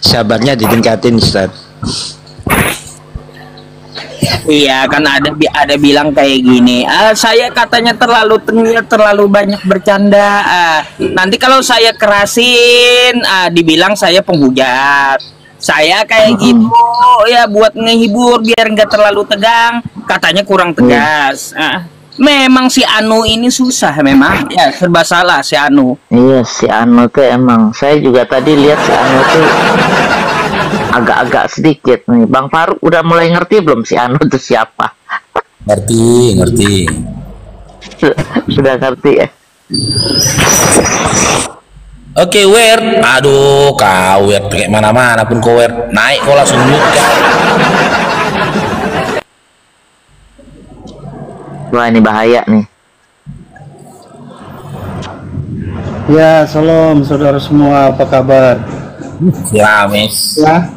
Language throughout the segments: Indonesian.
sabarnya ditingkatin, Ustaz. Iya kan ada bilang kayak gini, saya katanya terlalu banyak bercanda. Nanti kalau saya kerasin, dibilang saya penghujat. Saya kayak gitu ya buat ngehibur biar nggak terlalu tegang. Katanya kurang tegas. Memang si Anu ini susah memang. Ya serba salah si Anu. Iya si Anu tuh emang. Saya juga tadi lihat si Anu tuh agak-agak sedikit nih. Bang Faruk udah mulai ngerti belum si Anu itu siapa? Ngerti. Sudah ngerti ya. Oke, Wer. Aduh, kau Wer pakai mana-mana pun kau Wer. Naik kau langsung mute kan. Wah ini bahaya nih. Ya, salam saudara semua, apa kabar? Ya, Mes. Ya.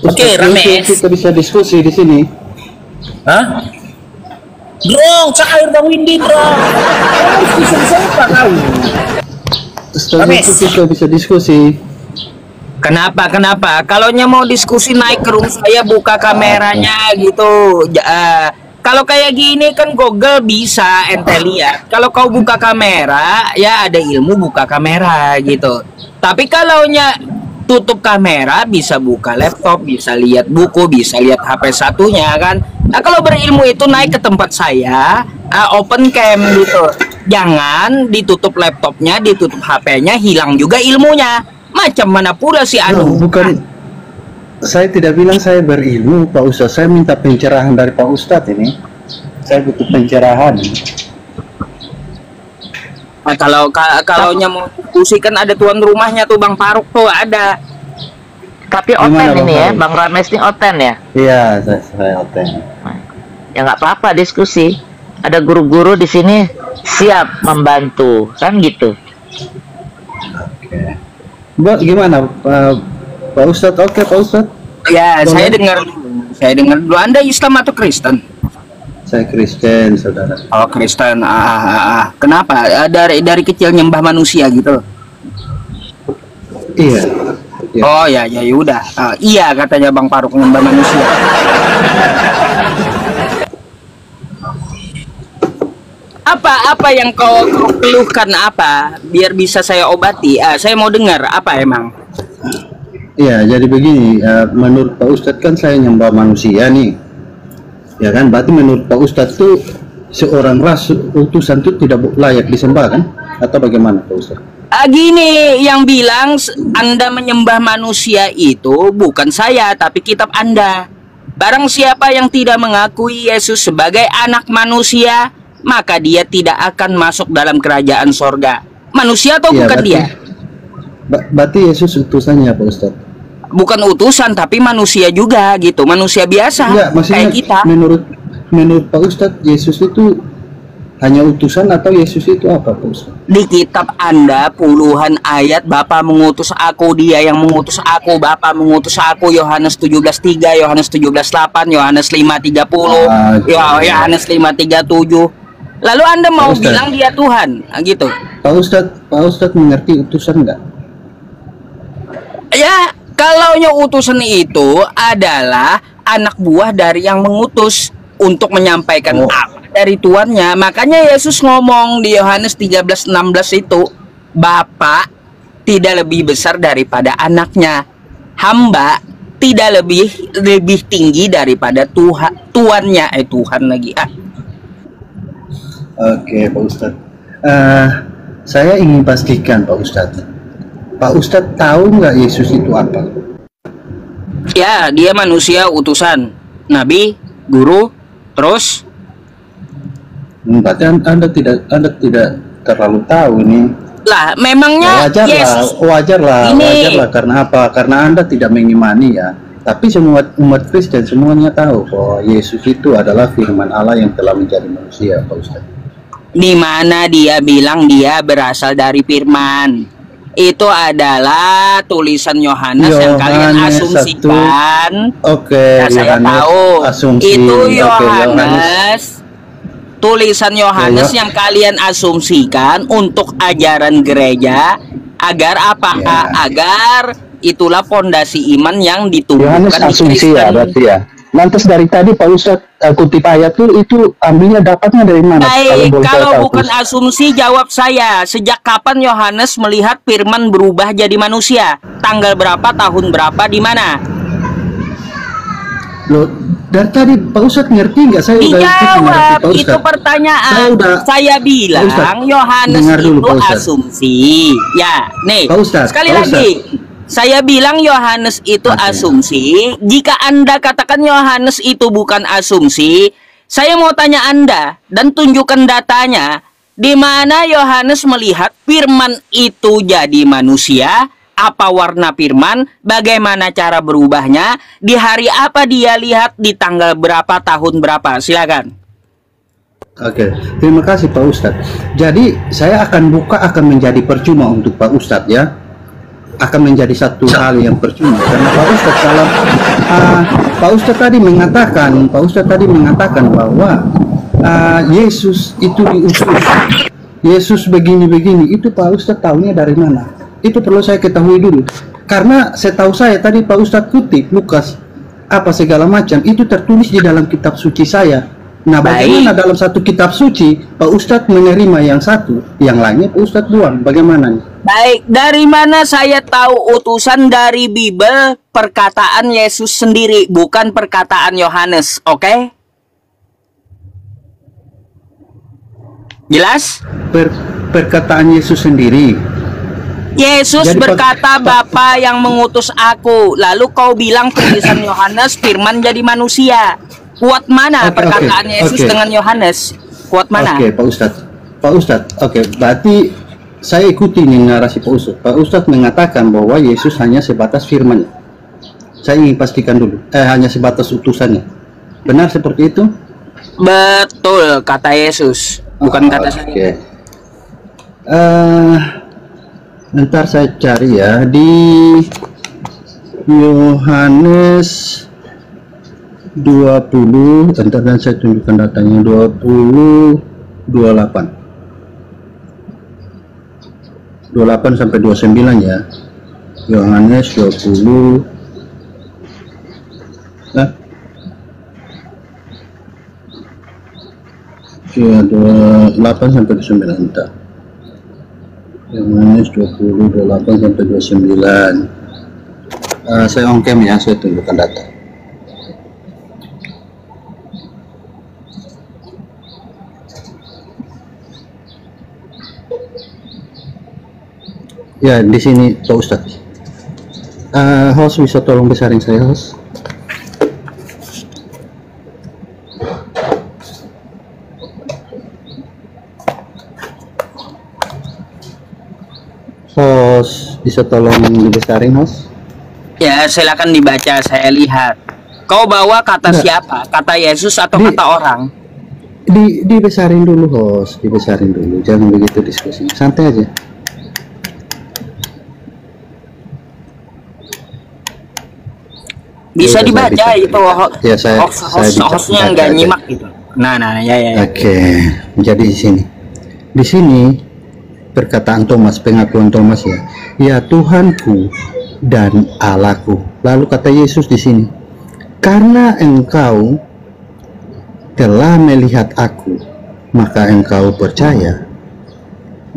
Oke, Rames. Kita bisa diskusi di sini. Hah? Drong, cair Bang Windy, Drong. Diskusi siapa kau? Ustaz, kita bisa diskusi. Kenapa? Kalau mau diskusi naik ke room saya buka kameranya gitu. Kalau kayak gini kan Google bisa ente lihat. Kalau kau buka kamera, ya ada ilmu buka kamera gitu. Tapi kalau tutup kamera bisa buka laptop, bisa lihat buku, bisa lihat HP satunya kan. Nah kalau berilmu itu naik ke tempat saya, open cam gitu. Jangan ditutup laptopnya, ditutup HP-nya, hilang juga ilmunya. Macam mana pula si Anu? Bukan, saya tidak bilang saya berilmu, Pak Ustadz. Saya minta pencerahan dari Pak Ustadz ini. Saya butuh pencerahan. Nah, kalau mau diskusi kan ada tuan rumahnya tuh Bang Faruk tuh ada. Tapi oten ini ya, Bang Rames ini oten ya? Iya, saya oten. Ya nggak apa-apa diskusi. Ada guru-guru di sini siap membantu, kan gitu. Oke. Mbak, gimana Pak Ustadz? Oke, Pak Ustadz. Ya, saya dengar dulu. Anda Islam atau Kristen? Saya Kristen, saudara. Oh, Kristen. Kenapa? Dari kecil nyembah manusia gitu. Iya. Oh ya udah. Iya katanya Bang Faruk nyembah manusia. Apa yang kau keluhkan apa? Biar bisa saya obati. Saya mau dengar apa emang? Iya, jadi begini, menurut Pak Ustadz kan saya nyembah manusia nih, ya kan? Berarti menurut Pak Ustadz tuh seorang utusan itu tidak layak disembah kan? Atau bagaimana Pak Ustadz? Gini, yang bilang Anda menyembah manusia itu bukan saya, tapi kitab Anda. Barang siapa yang tidak mengakui Yesus sebagai anak manusia, maka dia tidak akan masuk dalam kerajaan sorga. Manusia atau ya, bukan dia? Berarti Yesus utusannya Pak Ustadz? Bukan utusan, tapi manusia juga gitu. Manusia biasa, enggak, maksudnya, kayak kita. Menurut Pak Ustadz, Yesus itu hanya utusan atau Yesus itu apa Pak Ustadz? Di kitab Anda puluhan ayat, Bapa mengutus aku, dia yang mengutus aku, Bapa mengutus aku. Yohanes 17:3, Yohanes 17:8, Yohanes 5:30, Yohanes 5:37. Lalu Anda mau bilang dia Tuhan, gitu. Pak Ustadz mengerti utusan enggak? Ya, kalau utusan itu adalah anak buah dari yang mengutus untuk menyampaikan apa dari tuannya. Makanya Yesus ngomong di Yohanes 13:16 itu, Bapa tidak lebih besar daripada anaknya, hamba tidak lebih tinggi daripada tuannya. Tuhan lagi. Oke, Pak Ustadz. Saya ingin pastikan Pak Ustadz. Pak Ustadz tahu nggak Yesus itu apa? Ya, dia manusia utusan, nabi, guru, terus. Berarti Anda tidak terlalu tahu nih. Lah, memangnya wajar lah. Karena apa? Karena Anda tidak mengimani ya. Tapi semua umat Kristen semuanya tahu bahwa Yesus itu adalah firman Allah yang telah menjadi manusia, Pak Ustadz. Di mana dia bilang dia berasal dari firman? Itu adalah tulisan Yohanes yang kalian asumsikan. Oke, nah, saya tahu asumsi. itu Yohanes tulisan Yohanes Ya. yang kalian asumsikan untuk ajaran gereja agar apa? Ya. Agar itulah pondasi iman yang Yohanes ditumbuhkan di asumsi ya Kristen. berarti ya. Lantas dari tadi Pak Ustadz kutip ayat itu ambilnya dapatnya dari mana? Baik, boleh saya kalau tahu, bukan Gus. asumsi, jawab saya. Sejak kapan Yohanes melihat firman berubah jadi manusia? Tanggal berapa, tahun berapa, di mana? Loh, dari tadi Pak Ustadz ngerti nggak? Saya udah mengerti Dijawab, Pak itu Ustadz. pertanyaan. Saya udah- Saya bilang Pak Ustadz, Yohanes dengar dulu, itu Pak Ustadz. asumsi. Ya, nih. Pak Ustadz, Sekali Pak lagi. Saya bilang Yohanes itu Oke. asumsi. Jika Anda katakan Yohanes itu bukan asumsi, saya mau tanya Anda dan tunjukkan datanya. Di mana Yohanes melihat firman itu jadi manusia? Apa warna firman? Bagaimana cara berubahnya? Di hari apa dia lihat? Di tanggal berapa? Tahun berapa? Silakan. Oke, terima kasih Pak Ustadz. Jadi saya akan menjadi percuma untuk Pak Ustadz ya. Akan menjadi satu hal yang percuma karena Pak Ustadz Pak Ustadz tadi mengatakan bahwa Yesus itu diutus. Yesus begini-begini, itu Pak Ustadz tahunya dari mana? Itu perlu saya ketahui dulu. Karena setahu saya tadi Pak Ustadz kutip Lukas apa segala macam itu tertulis di dalam kitab suci saya. Nah, bagaimana dalam satu kitab suci Pak Ustadz menerima yang satu, yang lainnya Pak Ustadz buang? Bagaimana nih? Baik, dari mana saya tahu utusan dari Bible perkataan Yesus sendiri, bukan perkataan Yohanes, oke? Jelas? Perkataan Yesus sendiri. Yesus Jadi, berkata, Bapa yang mengutus aku. Lalu kau bilang tulisan Yohanes, firman jadi manusia. Kuat mana Oke, perkataan oke, Yesus oke. dengan Yohanes? Kuat mana? Oke, Pak Ustadz. Pak Ustadz, oke, berarti saya ikuti nih narasi Pak Ustadz. Pak Ustadz mengatakan bahwa Yesus hanya sebatas firman. Saya ingin pastikan dulu, hanya sebatas utusannya. Benar seperti itu? Betul, kata Yesus. Bukan kata saya. Oke. Ntar saya cari ya di Yohanes 20, ntar dan saya tunjukkan datanya 28 sampai 29 ya. Yohanes 20 ya 28 sampai 29 entar. Yohanes 20 28 sampai 29. Saya on cam ya, saya tunjukkan data. Ya, di sini Pak Ustadz. Host bisa tolong besarin saya, host. Host bisa tolong dibesarin, host. Ya, silakan dibaca, saya lihat. Kau bawa kata Enggak. siapa? Kata Yesus atau Di- kata orang? Dibesarin dulu, host. Dibesarin dulu. Jangan begitu diskusi. Santai aja. Bisa Ya, dibaca saya bisa. itu Ya, saya bisa hostnya baca nggak aja. nyimak gitu. Nah, ya. Oke, jadi di sini perkataan Thomas, pengakuan Thomas ya, ya Tuhanku dan Allahku. Lalu kata Yesus di sini, karena engkau telah melihat aku, maka engkau percaya.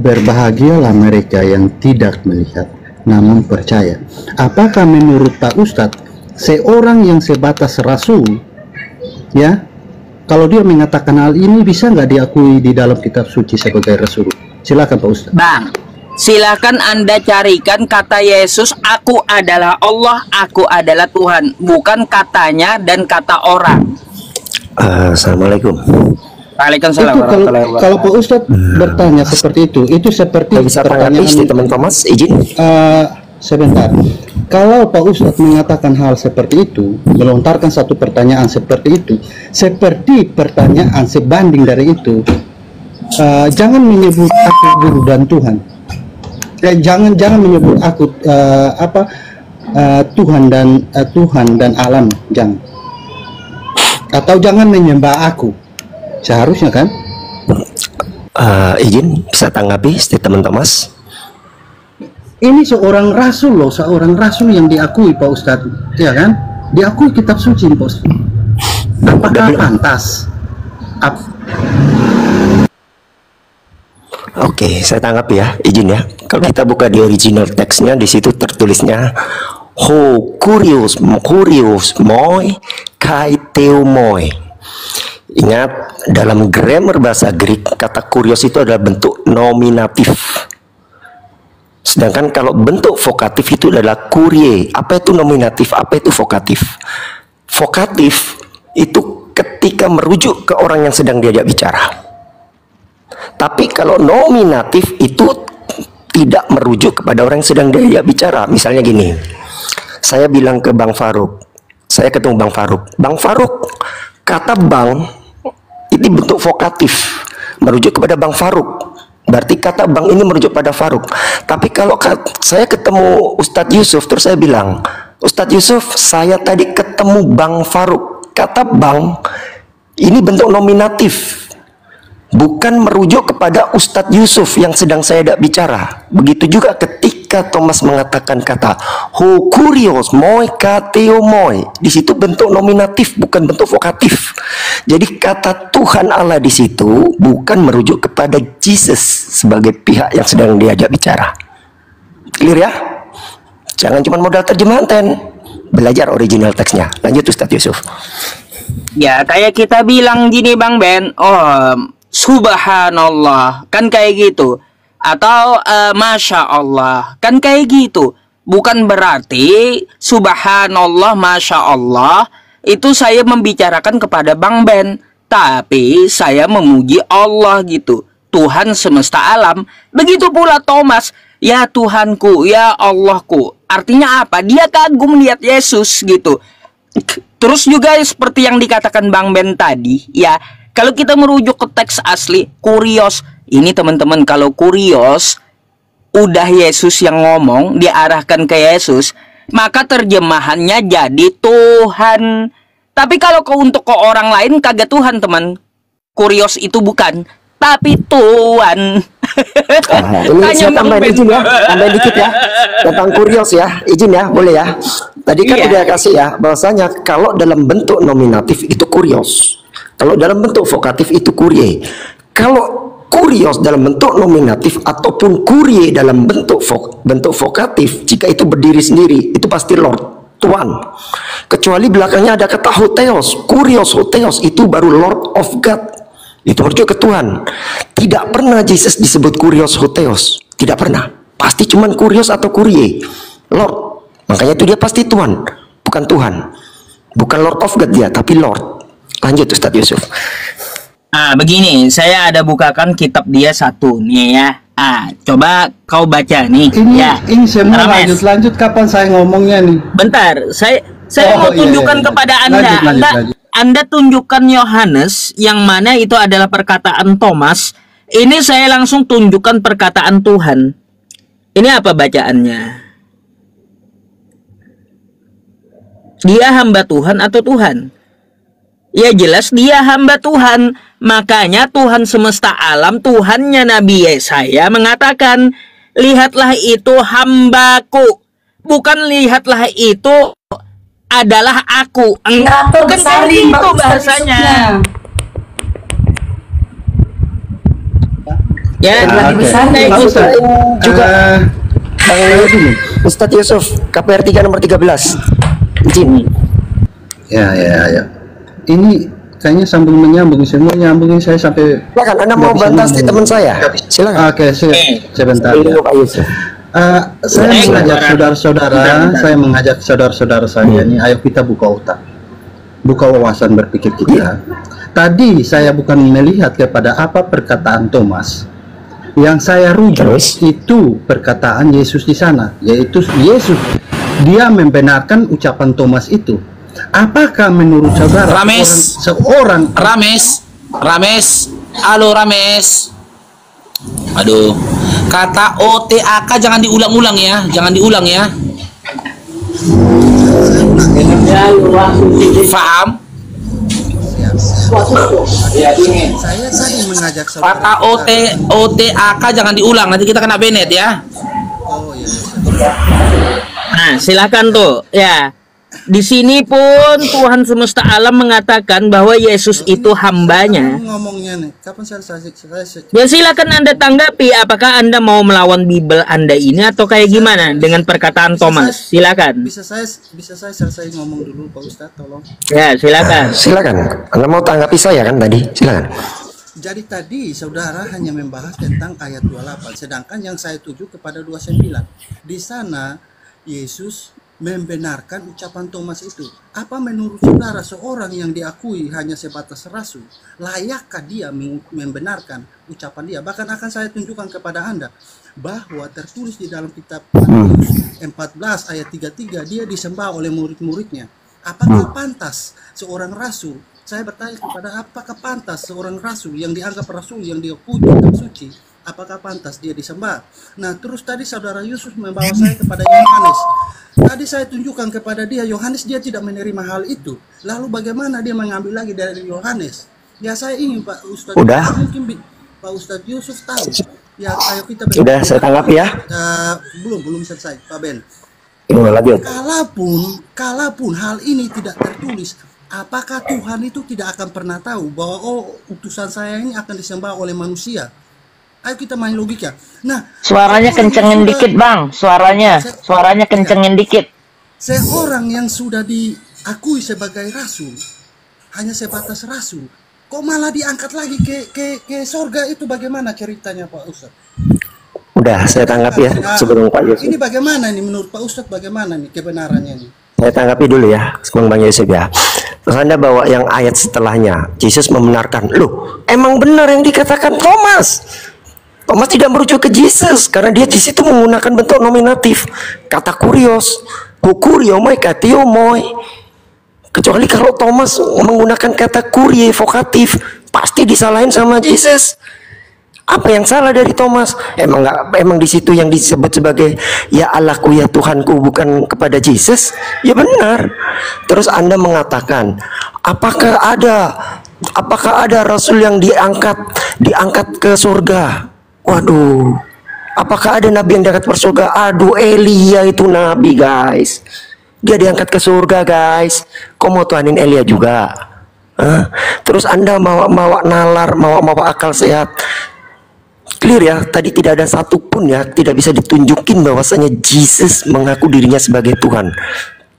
Berbahagialah mereka yang tidak melihat, namun percaya. Apakah menurut Pak Ustadz, seorang yang sebatas rasul, ya, kalau dia mengatakan hal ini bisa nggak diakui di dalam kitab suci sebagai rasul? Silakan Pak Ustadz. Bang, silakan Anda carikan kata Yesus, aku adalah Allah, aku adalah Tuhan, bukan katanya dan kata orang. Assalamualaikum. Waalaikumsalam Itu warahmatullahi kalau wabarakatuh. Pak Ustadz bertanya seperti itu seperti Saya bisa tanggapi statement Thomas, izin. sebentar. Kalau Pak Ustadz mengatakan hal seperti itu, melontarkan satu pertanyaan seperti itu, seperti pertanyaan sebanding dari itu, jangan menyebut aku guru dan Tuhan. Jangan menyebut aku Tuhan dan alam, jangan. Atau jangan menyembah aku. Seharusnya kan Izin bisa tanggapi statement Thomas? Ini seorang rasul loh, seorang rasul yang diakui Pak Ustadz, ya kan? Diakui kitab suci, Pak Ustadz. Apakah pantas? Oke, saya tanggapi ya, izin ya. Kalau kita buka di original teksnya, di situ tertulisnya ho kurios moi kai theomoi. Ingat, dalam grammar bahasa Greek, kata kurios itu adalah bentuk nominatif. Sedangkan kalau bentuk vokatif itu adalah kurie. Apa itu nominatif? Apa itu vokatif? Vokatif itu ketika merujuk ke orang yang sedang diajak bicara. Tapi kalau nominatif itu tidak merujuk kepada orang yang sedang diajak bicara. Misalnya gini, saya bilang ke Bang Faruk, saya ketemu Bang Faruk. Bang Faruk, kata Bang ini bentuk vokatif, merujuk kepada Bang Faruk. Berarti kata Bang ini merujuk pada Faruk. Tapi kalau saya ketemu Ustadz Yusuf, terus saya bilang, Ustadz Yusuf, saya tadi ketemu Bang Faruk. Kata Bang, ini bentuk nominatif, bukan merujuk kepada Ustadz Yusuf yang sedang saya tidak bicara. Begitu juga ketika Thomas mengatakan kata ho kurios moi kateo moi, di situ bentuk nominatif, bukan bentuk vokatif. Jadi kata Tuhan Allah di situ bukan merujuk kepada Jesus sebagai pihak yang sedang diajak bicara. Clear ya? Jangan cuma modal terjemahan ten, belajar original teksnya. Lanjut Ustadz Yusuf. Ya kayak kita bilang gini Bang Ben, oh subhanallah, kan kayak gitu. Atau masya Allah, kan kayak gitu. Bukan berarti subhanallah, masya Allah itu saya membicarakan kepada Bang Ben, tapi saya memuji Allah gitu, Tuhan semesta alam. Begitu pula Thomas, ya Tuhanku, ya Allahku. Artinya apa? Dia kagum lihat Yesus gitu. Terus juga seperti yang dikatakan Bang Ben tadi, ya, kalau kita merujuk ke teks asli, kurios, ini teman-teman, kalau kurios udah Yesus yang ngomong, diarahkan ke Yesus, maka terjemahannya jadi Tuhan. Tapi kalau untuk ke orang lain kagak Tuhan, teman. Kurios itu bukan, tapi Tuhan. Ini saya tambahin izin ya, tambahin dikit ya tentang kurios ya, izin ya, boleh ya. Tadi kan udah kasih ya, bahwasanya kalau dalam bentuk nominatif itu kurios, kalau dalam bentuk vokatif itu kurie. Kalau kurios dalam bentuk nominatif ataupun kurie dalam bentuk vokatif, jika itu berdiri sendiri, itu pasti Lord, Tuhan. Kecuali belakangnya ada kata hoteos, kurios, hoteos, itu baru Lord of God. Itu merujuk ke Tuhan. Tidak pernah Jesus disebut kurios, hoteos. Tidak pernah. Pasti cuman kurios atau kurie. Lord. Makanya itu dia pasti Tuhan, bukan Tuhan. Bukan Lord of God dia, tapi Lord. Lanjut Ustadz Yusuf. Begini, saya ada bukakan kitab dia satu nih ya. Coba kau baca nih. Ini semua lanjut kapan saya ngomongnya nih? Bentar, saya mau tunjukkan kepada Anda. Lanjut. Anda tunjukkan Yohanes yang mana itu adalah perkataan Thomas. Ini saya langsung tunjukkan perkataan Tuhan. Ini apa bacaannya? Dia hamba Tuhan atau Tuhan? Ya jelas dia hamba Tuhan. Makanya Tuhan semesta alam, Tuhannya Nabi Yesaya mengatakan, lihatlah itu hambaku. Bukan lihatlah itu adalah aku. Enggak, bukan kayak itu bahasanya. Ya, juga Ustadz Yusuf, KPR 3 nomor 13. Izin. Ya. Ini kayaknya sambung menyambung, semua nyambungin saya sampai. Silakan, Anda mau bantah teman saya? Silakan. Oke, sebentar. Saya mengajak saudara-saudara saya ini, ayo kita buka otak, buka wawasan berpikir kita. Tadi saya bukan melihat kepada apa perkataan Thomas, yang saya rujuk itu perkataan Yesus di sana, yaitu Yesus dia membenarkan ucapan Thomas itu. Apakah menurut saudara Rames, halo Rames. Aduh, kata OTAK jangan diulang-ulang ya, jangan diulang ya. Faham? Saya tadi mengajak Kata saudara. OTAK jangan diulang, nanti kita kena Bennett ya. Oh iya. Nah, silakan tuh. Ya. Di sini pun Tuhan semesta alam mengatakan bahwa Yesus itu hambanya. Ngomongnya nih, kapan saya Ya silakan Anda tanggapi apakah Anda mau melawan Bible Anda ini atau kayak gimana dengan perkataan Thomas. Silakan. bisa saya selesai ngomong dulu Pak Ustadz, tolong. Ya, silakan. Silakan. Anda mau tanggapi saya kan tadi? Silakan. Jadi tadi saudara hanya membahas tentang ayat 28, sedangkan yang saya tuju kepada 29. Di sana Yesus membenarkan ucapan Thomas itu. Apa menurut saudara seorang yang diakui hanya sebatas rasul, layakkah dia membenarkan ucapan dia? Bahkan akan saya tunjukkan kepada Anda bahwa tertulis di dalam kitab Matius 14 ayat 33, dia disembah oleh murid-muridnya. Apakah pantas seorang rasul? Saya bertanya kepada apakah pantas seorang rasul yang dianggap rasul, yang diakui kitab suci, apakah pantas dia disembah? Nah, terus tadi saudara Yusuf membawa saya kepada Yohanes. Tadi saya tunjukkan kepada dia, Yohanes dia tidak menerima hal itu. Lalu bagaimana dia mengambil lagi dari Yohanes? Ya saya ingin Pak Ustadz. Udah. Mungkin Pak Ustadz Yusuf tahu. Ya ayo kita. Udah saya tanggapi ya. Belum selesai Pak Ben. Lanjut. Kalaupun hal ini tidak tertulis, apakah Tuhan itu tidak akan pernah tahu bahwa utusan saya ini akan disembah oleh manusia? Ayo kita main logika. Nah, Suaranya kencengin dikit, Bang. Suaranya kencengin dikit. Seorang yang sudah diakui sebagai rasul, hanya sebatas rasul, kok malah diangkat lagi ke sorga, itu bagaimana ceritanya Pak Ustadz? Udah saya tanggapi ya sebelum Pak Yusuf. Ini bagaimana nih menurut Pak Ustadz, bagaimana nih kebenarannya nih? Saya tanggapi dulu ya sebelum Bang Yusuf ya. Terus Anda bawa yang ayat setelahnya. Yesus membenarkan, loh emang benar yang dikatakan Thomas. Thomas tidak merujuk ke Yesus karena dia di situ menggunakan bentuk nominatif, kata kurios, hukuriomoi, katiomoi. Kecuali kalau Thomas menggunakan kata kurie vokatif, pasti disalahin sama Yesus. Apa yang salah dari Thomas? Emang di situ yang disebut sebagai ya Allahku ya Tuhanku bukan kepada Yesus? Ya benar. Terus Anda mengatakan, apakah ada rasul yang diangkat ke surga? Waduh, apakah ada nabi yang diangkat ke surga? Aduh, Elia itu nabi guys, dia diangkat ke surga guys. Kok mau tuanin Elia juga? Terus Anda mawa nalar, mawa akal sehat. Clear ya, tadi tidak ada satupun ya, tidak bisa ditunjukin bahwasanya Jesus mengaku dirinya sebagai Tuhan.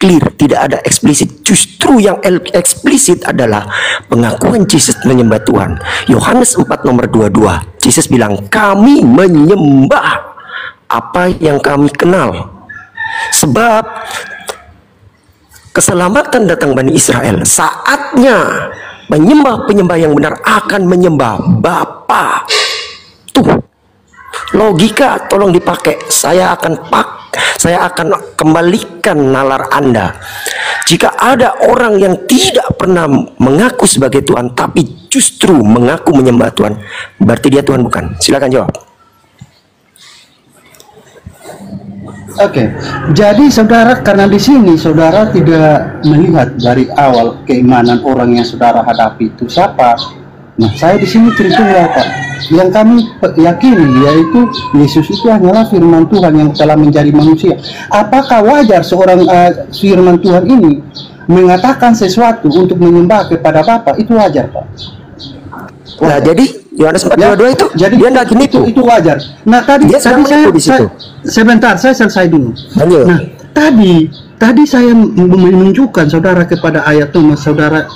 Clear, tidak ada eksplisit. Justru yang eksplisit adalah pengakuan Jesus menyembah Tuhan. Yohanes 4 nomor 22. Jesus bilang, kami menyembah apa yang kami kenal. Sebab keselamatan datang Bani Israel. Saatnya penyembah yang benar akan menyembah Bapa. Tuh, logika tolong dipakai. Saya akan kembalikan nalar Anda. Jika ada orang yang tidak pernah mengaku sebagai Tuhan tapi justru mengaku menyembah Tuhan, berarti dia Tuhan bukan? Silakan jawab. Oke, jadi saudara, karena di sini saudara tidak melihat dari awal keimanan orang yang saudara hadapi itu siapa. Nah, saya di sini cerita Pak. Yang kami yakini yaitu Yesus itu hanyalah firman Tuhan yang telah menjadi manusia. Apakah wajar seorang firman Tuhan ini mengatakan sesuatu untuk menyembah kepada Bapa? Itu wajar, Pak. Nah, jadi Yohanes 4:22 itu jadi dia enggak gini tuh. Itu wajar. Nah, tadi saya di situ. Sebentar, saya selesai dulu. Lanjut. Nah, tadi saya menunjukkan saudara kepada ayat Thomas, saudara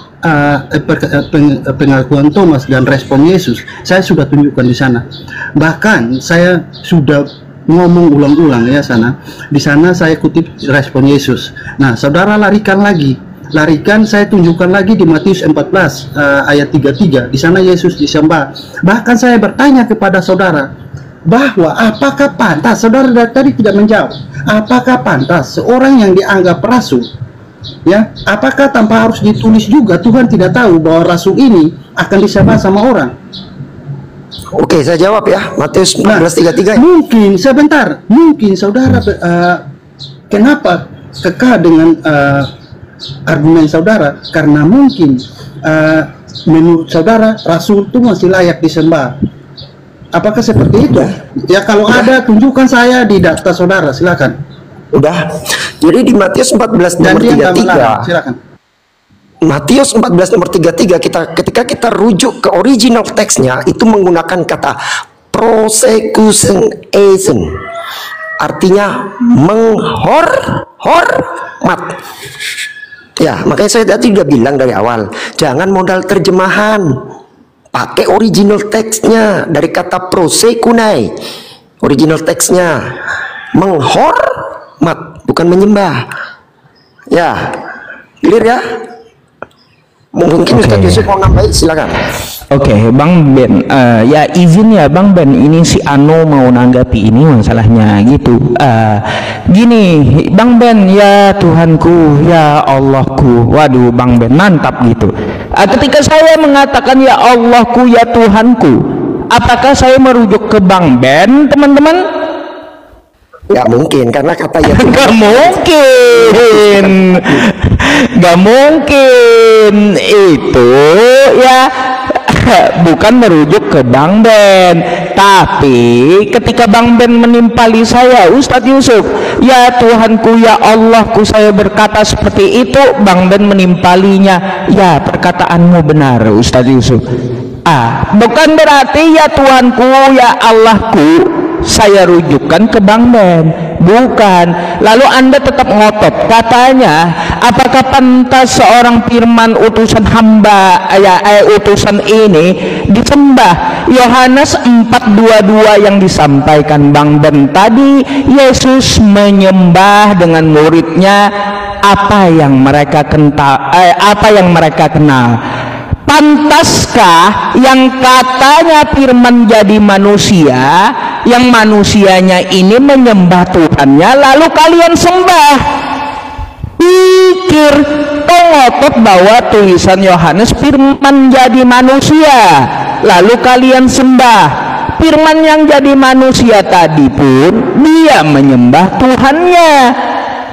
pengakuan Thomas dan respon Yesus. Saya sudah tunjukkan di sana. Bahkan saya sudah ngomong ulang-ulang ya sana. Di sana saya kutip respon Yesus. Nah, saudara larikan, saya tunjukkan lagi di Matius 14 ayat 33. Di sana Yesus disembah. Bahkan saya bertanya kepada saudara bahwa apakah pantas, saudara tadi tidak menjawab, apakah pantas seorang yang dianggap rasul, ya, apakah tanpa harus ditulis juga Tuhan tidak tahu bahwa rasul ini akan disembah sama orang? Oke, saya jawab ya. Matius 14:33. Mungkin saudara kenapa kekeh dengan argumen saudara? Karena mungkin menurut saudara Rasul itu masih layak disembah. Apakah seperti itu? Ya kalau ada tunjukkan saya di data saudara, silakan. Udah. Jadi di Matius 14 Dan nomor dia nggak melarang, 33. silakan. Matius 14 nomor 33 ketika kita rujuk ke original teksnya itu menggunakan kata prosecution agent, artinya menghormat. Ya, makanya saya tadi udah bilang dari awal, jangan modal terjemahan, pakai original teksnya dari kata prosekunai. Original teksnya menghormat, bukan menyembah. Ya, clear ya? Mungkin Ustaz Yusuf mau nambahin, silakan. Oke, Bang Ben, ya izin ya Bang Ben, ini si Ano mau nanggapi ini masalahnya gitu. Gini, Bang Ben, ya Tuhanku, ya Allahku, waduh Bang Ben mantap gitu. Ketika saya mengatakan ya Allahku, ya Tuhanku, apakah saya merujuk ke Bang Ben, teman-teman? Nggak mungkin, karena kata ya Tuhan. Gak mungkin, gak mungkin itu ya bukan merujuk ke Bang Ben. Tapi ketika Bang Ben menimpali saya, Ustadz Yusuf, ya Tuhanku, ya Allahku, saya berkata seperti itu, Bang Ben menimpalinya, ya perkataanmu benar Ustadz Yusuf. Bukan berarti ya Tuhanku, ya Allahku saya rujukkan ke Bang Ben, bukan. Lalu Anda tetap ngotot, katanya apakah pantas seorang firman utusan hamba utusan ini disembah? Yohanes 4:22 yang disampaikan Bang Ben tadi, Yesus menyembah dengan muridnya apa yang mereka kenal. Pantaskah yang katanya firman jadi manusia, yang manusianya ini menyembah Tuhannya, lalu kalian sembah? Pikir, kau ngotot bahwa tulisan Yohanes firman jadi manusia, lalu kalian sembah. Firman yang jadi manusia tadi pun dia menyembah Tuhannya.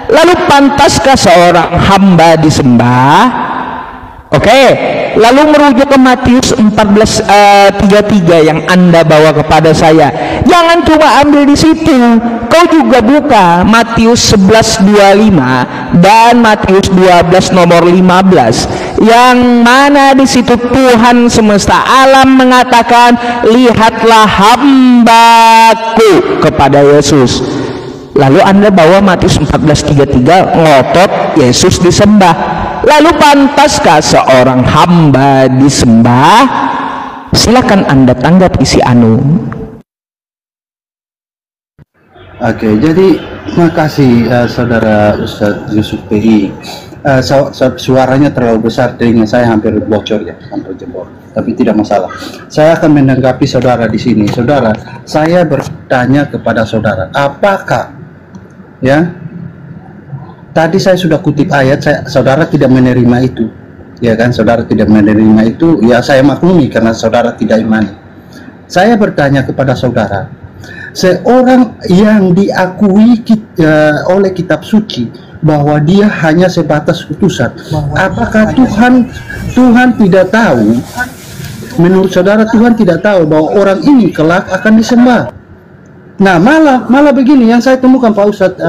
Lalu pantaskah seorang hamba disembah? Oke, lalu merujuk ke Matius 14:33 yang Anda bawa kepada saya. Jangan cuma ambil di situ, kau juga buka Matius 11:25 dan Matius 12 nomor 15, yang mana di situ Tuhan semesta alam mengatakan, lihatlah hambaku, kepada Yesus. Lalu Anda bawa Matius 14:33, ngotot Yesus disembah. Lalu pantaskah seorang hamba disembah? Silakan Anda tanggapi si Anu. Oke, jadi makasih saudara Ustadz Yusuf PI. Suaranya terlalu besar, telinga saya hampir bocor ya, hampir jebol. Tapi tidak masalah. Saya akan menanggapi saudara di sini. Saudara, saya bertanya kepada saudara, apakah ya? Tadi saya sudah kutip ayat, saudara tidak menerima itu, ya kan? Saudara tidak menerima itu, ya saya maklumi karena saudara tidak imani. Saya bertanya kepada saudara, seorang yang diakui oleh kitab suci bahwa dia hanya sebatas utusan, apakah Tuhan tidak tahu? Menurut saudara Tuhan tidak tahu bahwa orang ini kelak akan disembah? Nah, malah begini yang saya temukan Pak Ustadz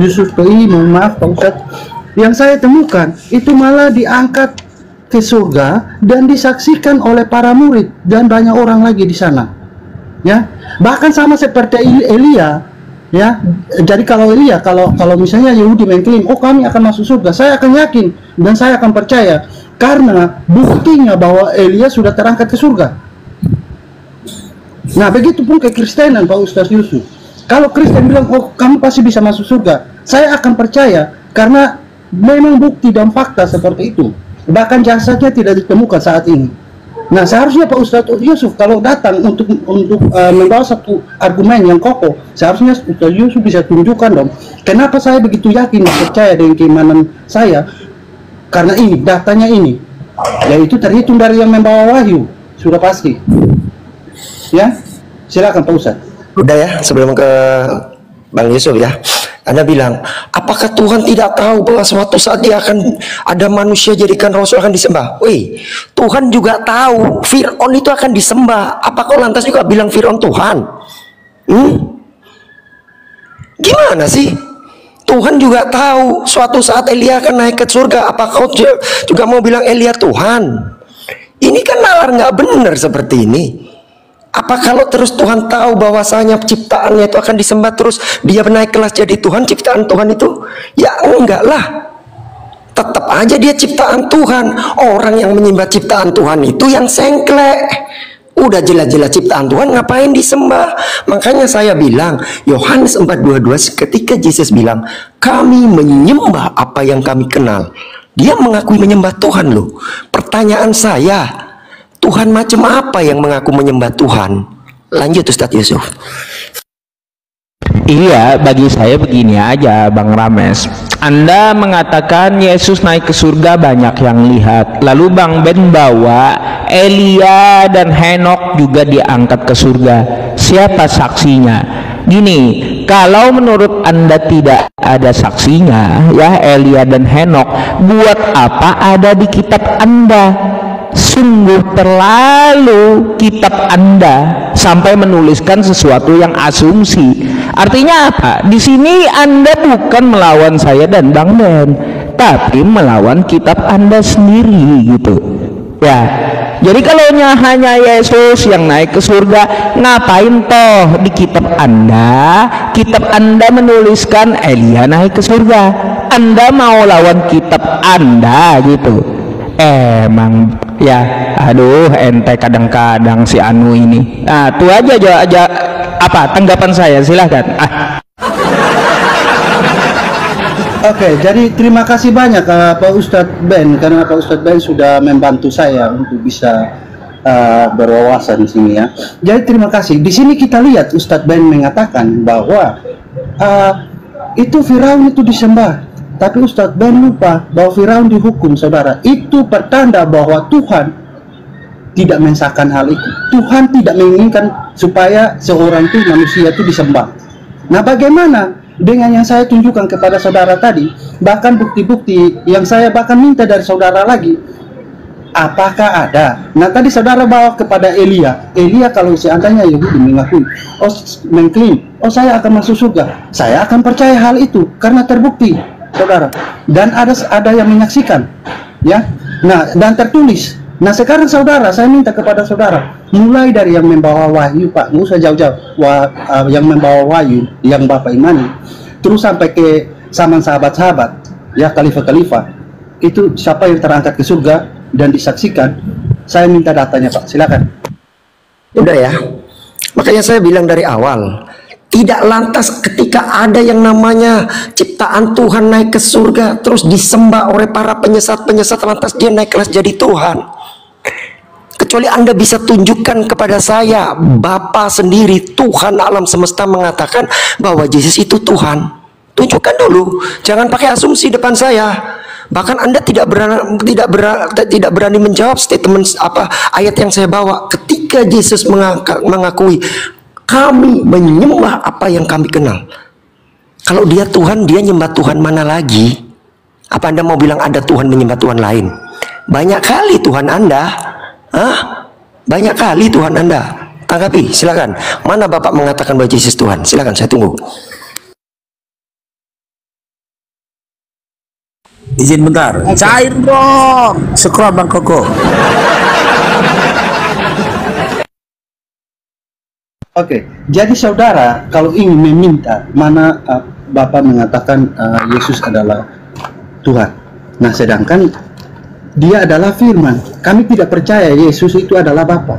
Yusuf PI, mohon maaf Pak Ustadz, yang saya temukan itu malah diangkat ke surga dan disaksikan oleh para murid dan banyak orang lagi di sana, ya. Bahkan sama seperti Elia, ya. Jadi kalau Elia, kalau misalnya Yahudi mengklaim, oh kami akan masuk surga, saya akan yakin dan saya akan percaya karena buktinya bahwa Elia sudah terangkat ke surga. Nah, begitu pun kekristenan Pak Ustadz Yusuf. Kalau Kristen bilang, oh kamu pasti bisa masuk surga, saya akan percaya karena memang bukti dan fakta seperti itu. Bahkan jasadnya tidak ditemukan saat ini. Nah, seharusnya Pak Ustadz Yusuf kalau datang untuk membawa satu argumen yang kokoh, seharusnya Ustadz Yusuf bisa tunjukkan dong, kenapa saya begitu yakin percaya dengan keimanan saya, karena ini datanya ini, yaitu terhitung dari yang membawa wahyu, sudah pasti. Ya, silakan Pak Ustadz. Udah ya, sebelum ke Bang Yusuf ya. Anda bilang, apakah Tuhan tidak tahu bahwa suatu saat dia akan ada manusia jadikan rasul akan disembah? Wih, Tuhan juga tahu Fir'aun itu akan disembah. Apa kau lantas juga bilang Fir'aun Tuhan? Gimana sih? Tuhan juga tahu suatu saat Elia akan naik ke surga. Apa kau juga mau bilang Elia Tuhan? Ini kan nalar nggak benar seperti ini. Apa kalau terus Tuhan tahu bahwasanya ciptaannya itu akan disembah, terus dia naik kelas jadi Tuhan, ciptaan Tuhan itu? Ya enggak lah. Tetap aja dia ciptaan Tuhan. Orang yang menyembah ciptaan Tuhan itu yang sengklek. Udah jelas-jelas ciptaan Tuhan, ngapain disembah? Makanya saya bilang Yohanes 4:22, ketika Yesus bilang kami menyembah apa yang kami kenal, dia mengakui menyembah Tuhan loh. Pertanyaan saya, Tuhan macam apa yang mengaku menyembah Tuhan? Lanjut Ustadz Yusuf. Iya, bagi saya begini aja Bang Rames. Anda mengatakan Yesus naik ke surga, banyak yang lihat. Lalu Bang Ben bawa Elia dan Henok juga diangkat ke surga. Siapa saksinya? Gini, kalau menurut Anda tidak ada saksinya, ya Elia dan Henok, buat apa ada di kitab Anda? Sungguh terlalu kitab Anda sampai menuliskan sesuatu yang asumsi. Artinya apa? Di sini Anda bukan melawan saya dan Bang Ben, tapi melawan kitab Anda sendiri gitu. Ya. Jadi kalau hanya Yesus yang naik ke surga, ngapain toh di kitab Anda menuliskan Elia naik ke surga? Anda mau lawan kitab Anda gitu. Emang ya, aduh ente kadang-kadang si Anu ini. Nah, itu aja apa tanggapan saya, silahkan. Oke, jadi terima kasih banyak Pak Ustadz Ben, karena Pak Ustadz Ben sudah membantu saya untuk bisa berwawasan di sini ya. Jadi terima kasih. Di sini kita lihat Ustadz Ben mengatakan bahwa itu Firaun itu disembah. Tapi Ustadz Ben lupa bahwa Firaun dihukum, saudara. Itu pertanda bahwa Tuhan tidak mensahkan hal itu. Tuhan tidak menginginkan supaya seorang itu manusia itu disembah. Nah, bagaimana dengan yang saya tunjukkan kepada saudara tadi? Bahkan bukti-bukti yang saya bahkan minta dari saudara lagi. Apakah ada? Nah, tadi saudara bawa kepada Elia. Elia kalau seandainya Yahudi mengakui, mengklaim, saya akan masuk surga. Saya akan percaya hal itu karena terbukti, saudara, dan ada yang menyaksikan, ya. Nah, dan tertulis. Nah, sekarang saudara, saya minta kepada saudara, mulai dari yang membawa wahyu, Pak, nggak usah jauh-jauh, yang membawa wahyu, yang Bapak imani, terus sampai ke zaman sahabat-sahabat, ya, khalifah-khalifah, itu siapa yang terangkat ke surga dan disaksikan, saya minta datanya, Pak, silakan. Udah ya, makanya saya bilang dari awal, tidak lantas ketika ada yang namanya ciptaan Tuhan naik ke surga terus disembah oleh para penyesat-penyesat, lantas dia naik kelas jadi Tuhan. Kecuali Anda bisa tunjukkan kepada saya, Bapa sendiri, Tuhan alam semesta mengatakan bahwa Yesus itu Tuhan. Tunjukkan dulu, jangan pakai asumsi depan saya. Bahkan Anda tidak berani menjawab statement ayat yang saya bawa ketika Yesus mengakui kami menyembah apa yang kami kenal. Kalau dia Tuhan, dia nyembah Tuhan mana lagi? Apa Anda mau bilang ada Tuhan menyembah Tuhan lain? Banyak kali Tuhan Anda. Banyak kali Tuhan Anda. Tanggapi, silakan. Mana Bapak mengatakan bahwa Yesus Tuhan? Silakan, saya tunggu. Izin bentar. Cair dong. Scroll Bang Koko. Oke, jadi saudara kalau ingin meminta, mana Bapak mengatakan Yesus adalah Tuhan. Nah, sedangkan dia adalah firman. Kami tidak percaya Yesus itu adalah Bapa.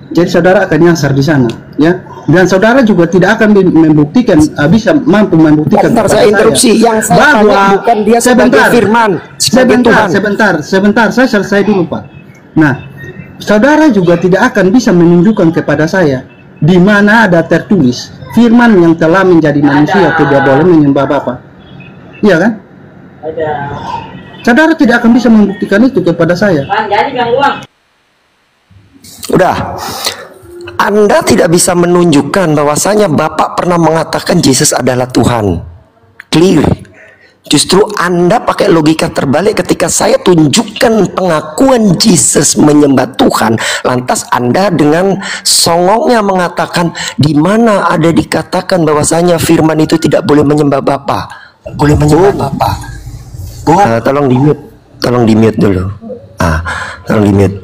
Jadi saudara akan nyasar di sana, ya. Dan saudara juga tidak akan membuktikan, bisa mampu membuktikan. Bentar, saya interupsi. Yang saya tanya bukan dia sebagai firman, sebagai Tuhan. Sebentar, saya selesai dulu, Pak. Nah, saudara juga tidak akan bisa menunjukkan kepada saya di mana ada tertulis firman yang telah menjadi manusia tidak boleh menyembah Bapa. Iya kan? Ada. Saudara tidak akan bisa membuktikan itu kepada saya. Udah. Anda tidak bisa menunjukkan bahwasanya Bapak pernah mengatakan Yesus adalah Tuhan. Clear. Justru Anda pakai logika terbalik ketika saya tunjukkan pengakuan Yesus menyembah Tuhan, lantas Anda dengan songongnya mengatakan di mana ada dikatakan bahwasanya firman itu tidak boleh menyembah Bapa. Boleh menyembah Bapa. Tolong di mute dulu. Tolong di mute.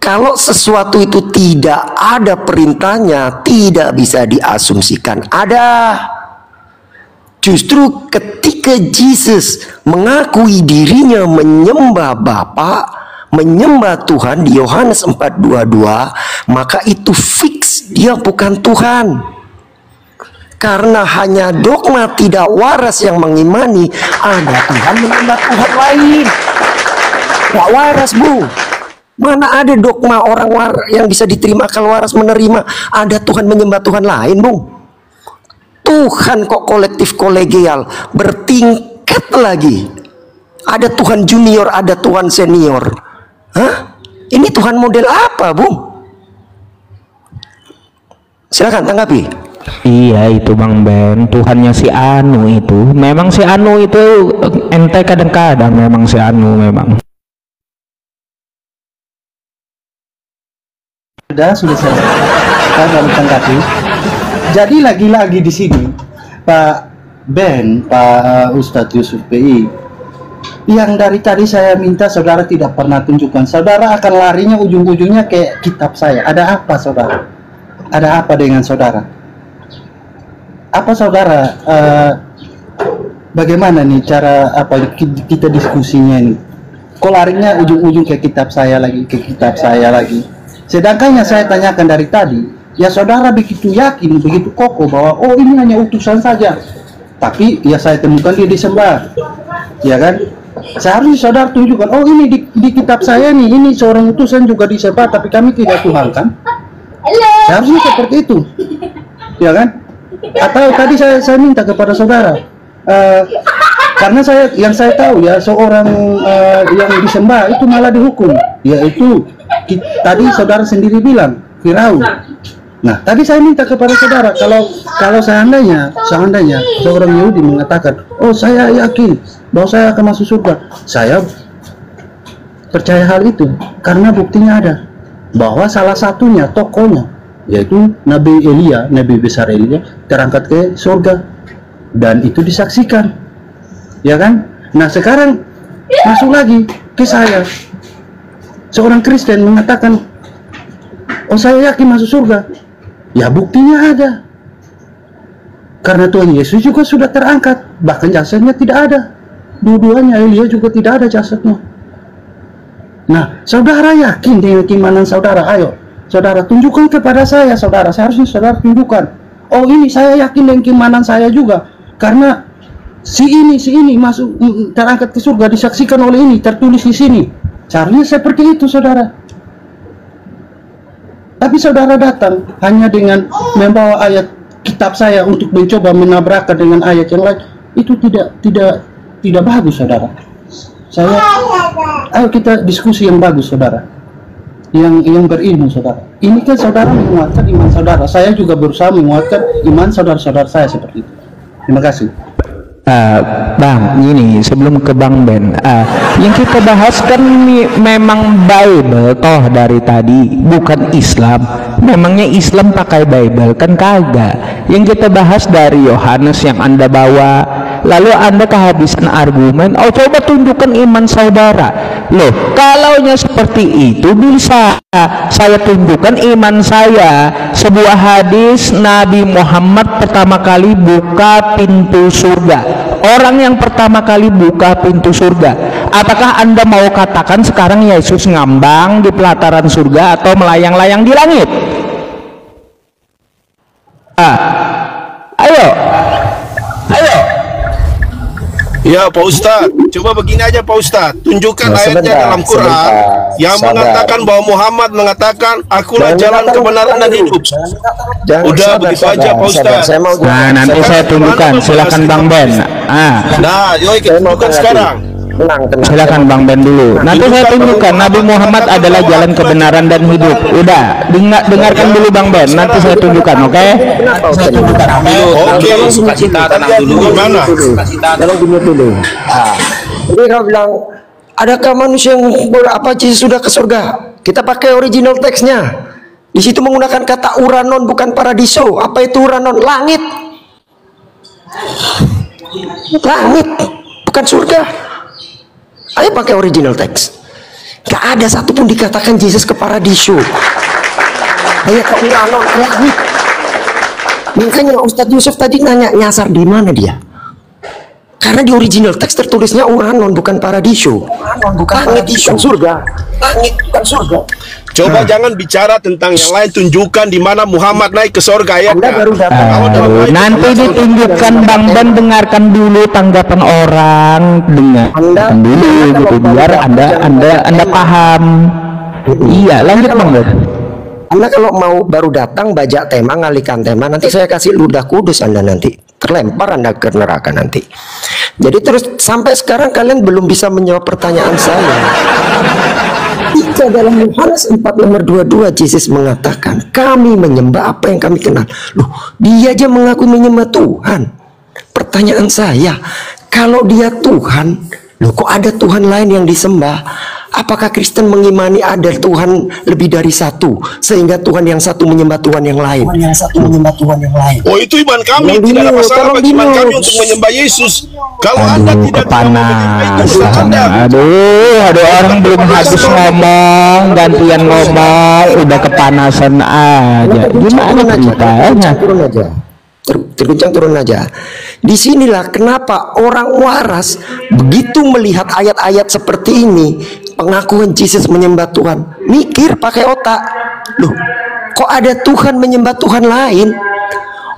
Kalau sesuatu itu tidak ada perintahnya, tidak bisa diasumsikan ada. Justru ketika Yesus mengakui dirinya menyembah Bapa, menyembah Tuhan di Yohanes 4:22, maka itu fix dia bukan Tuhan. Karena hanya dogma tidak waras yang mengimani ada Tuhan menyembah Tuhan lain. Gak waras, Bu. Mana ada dogma orang yang bisa diterima kalau waras menerima ada Tuhan menyembah Tuhan lain, Bu. Tuhan kok kolektif kolegial, bertingkat lagi. Ada Tuhan junior, ada Tuhan senior. Hah? Ini Tuhan model apa, Bu? Silakan tanggapi. Iya itu Bang Ben, Tuhannya si Anu itu. Memang si Anu itu ente kadang-kadang memang si Anu memang. Sudah saya baru tanggapi. Jadi lagi-lagi di sini Pak Ben, Pak Ustadz Yusuf PI, yang dari tadi saya minta saudara tidak pernah tunjukkan. Saudara akan larinya ujung-ujungnya kayak kitab saya. Ada apa saudara? Ada apa dengan saudara? Apa saudara? Bagaimana nih cara kita diskusinya ini? Kok larinya ujung-ujung ke kitab saya lagi, ke kitab saya lagi? Sedangkan yang saya tanyakan dari tadi, ya saudara begitu yakin, begitu kokoh bahwa oh ini hanya utusan saja. Tapi ya saya temukan dia disembah, ya kan? Seharusnya saudara tunjukkan, oh ini di kitab saya nih, ini seorang utusan juga disembah, tapi kami tidak Tuhan kan? Seharusnya seperti itu, ya kan? Atau tadi saya minta kepada saudara, karena yang saya tahu ya seorang yang disembah itu malah dihukum, yaitu tadi saudara sendiri bilang Firaun. Nah, tadi saya minta kepada saudara, kalau seandainya seorang Yahudi mengatakan, oh saya yakin bahwa saya akan masuk surga, saya percaya hal itu karena buktinya ada bahwa salah satunya tokohnya yaitu Nabi Elia, Nabi besar Elia terangkat ke surga dan itu disaksikan, ya kan? Nah sekarang masuk lagi ke saya, seorang Kristen mengatakan, oh saya yakin masuk surga. Ya buktinya ada. Karena Tuhan Yesus juga sudah terangkat, bahkan jasadnya tidak ada. Dua-duanya Elia juga tidak ada jasadnya. Nah, saudara yakin dengan keimanan saudara? Ayo, saudara tunjukkan kepada saya, saudara. Seharusnya saudara tunjukkan. Oh ini saya yakin dengan keimanan saya juga. Karena si ini masuk terangkat ke surga disaksikan oleh ini, tertulis di sini. Seharusnya seperti itu, saudara. Tapi saudara datang hanya dengan membawa ayat kitab saya untuk mencoba menabrakkan dengan ayat yang lain. Itu tidak bagus, saudara. Ayo kita diskusi yang bagus, saudara. Yang berilmu, saudara. Ini kan saudara menguatkan iman saudara. Saya juga berusaha menguatkan iman saudara-saudara saya seperti itu. Terima kasih. Bang, ini sebelum ke Bang Ben, yang kita bahas kan memang Bible toh dari tadi, bukan Islam. Memangnya Islam pakai Bible kan kagak. Yang kita bahas dari Yohanes yang Anda bawa, lalu Anda kehabisan argumen. Oh coba tunjukkan iman saudara. Loh, kalaunya seperti itu bisa saya tunjukkan iman saya. Sebuah hadis Nabi Muhammad pertama kali buka pintu surga. Orang yang pertama kali buka pintu surga. Apakah Anda mau katakan sekarang Yesus ngambang di pelataran surga atau melayang-layang di langit? Ayo. Ya Pak Ustadz, coba begini aja Pak Ustadz, tunjukkan ayatnya dalam Quran yang mengatakan bahwa Muhammad mengatakan akulah jalan kebenaran dan hidup. Udah begitu aja Pak Ustadz. Nah nanti saya tunjukkan, silakan Bang Ben. Nah, yuk kita tunjukkan sekarang. Tenang. Silakan Bang Ben dulu. Nanti saya tunjukkan Nabi Muhammad adalah jalan kebenaran dan hidup. Udah, dengarkan dulu Bang Ben. Nanti saya tunjukkan, oke? Saya tunjukkan. Oke, sukacita tenang dulu. Gimana? Kalau dulu. Jadi kau bilang, adakah manusia yang Yesus sudah ke surga? Kita pakai original teksnya. Di situ menggunakan kata uranon, bukan paradiso. Apa itu uranon? Langit. Langit, bukan surga. Ayo pakai original teks. Gak ada satupun dikatakan Yesus ke paradiso. Hanya ke uranon, ke langit. Makanya Ustadz Yusuf tadi nanya, nyasar di mana dia? Karena di original teks tertulisnya uranon, bukan paradiso. Langit bukan surga. Langit bukan surga. Coba jangan bicara tentang yang lain, tunjukkan di mana Muhammad naik ke surga ya. Anda baru datang. Nanti ditunjukkan Bang Ben, dengarkan dulu tanggapan orang, dengarkan dulu gitu biar Anda paham. Iya, lanjut Bang Ben. Anda kalau mau baru datang bajak tema, ngalihkan tema, nanti saya kasih ludah kudus Anda, nanti terlempar Anda ke neraka nanti. Jadi terus sampai sekarang kalian belum bisa menjawab pertanyaan saya. Jika dalam Yohanes 4 nomor 22 Yesus mengatakan kami menyembah apa yang kami kenal. Loh, dia aja mengaku menyembah Tuhan. Pertanyaan saya, kalau dia Tuhan, loh kok ada Tuhan lain yang disembah? Apakah Kristen mengimani ada Tuhan lebih dari satu, sehingga Tuhan yang satu menyembah Tuhan yang lain? Oh, itu iman kami, tidak ada masalah bagi iman kami untuk menyembah Yesus. Kalau Anda tidak Aduh, orang belum habis ngomong, gantian ngomong, udah kepanasan aja. Gimana ceritanya? Turun aja. Disinilah kenapa orang waras begitu melihat ayat-ayat seperti ini, pengakuan Yesus menyembah Tuhan, mikir pakai otak. Loh, kok ada Tuhan menyembah Tuhan lain?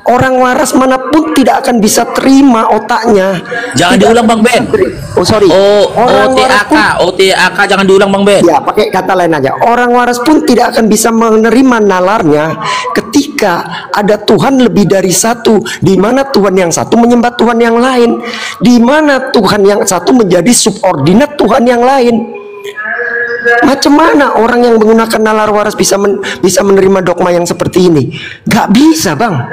Orang waras manapun tidak akan bisa terima otaknya. Jangan diulang Bang Ben. Oh sorry. OTAK jangan diulang Bang Ben. Ya pakai kata lain aja. Orang waras pun tidak akan bisa menerima nalarnya ketika ada Tuhan lebih dari satu, di mana Tuhan yang satu menyembah Tuhan yang lain, di mana Tuhan yang satu menjadi subordinat Tuhan yang lain. Macam mana orang yang menggunakan nalar waras bisa menerima dogma yang seperti ini? Gak bisa Bang.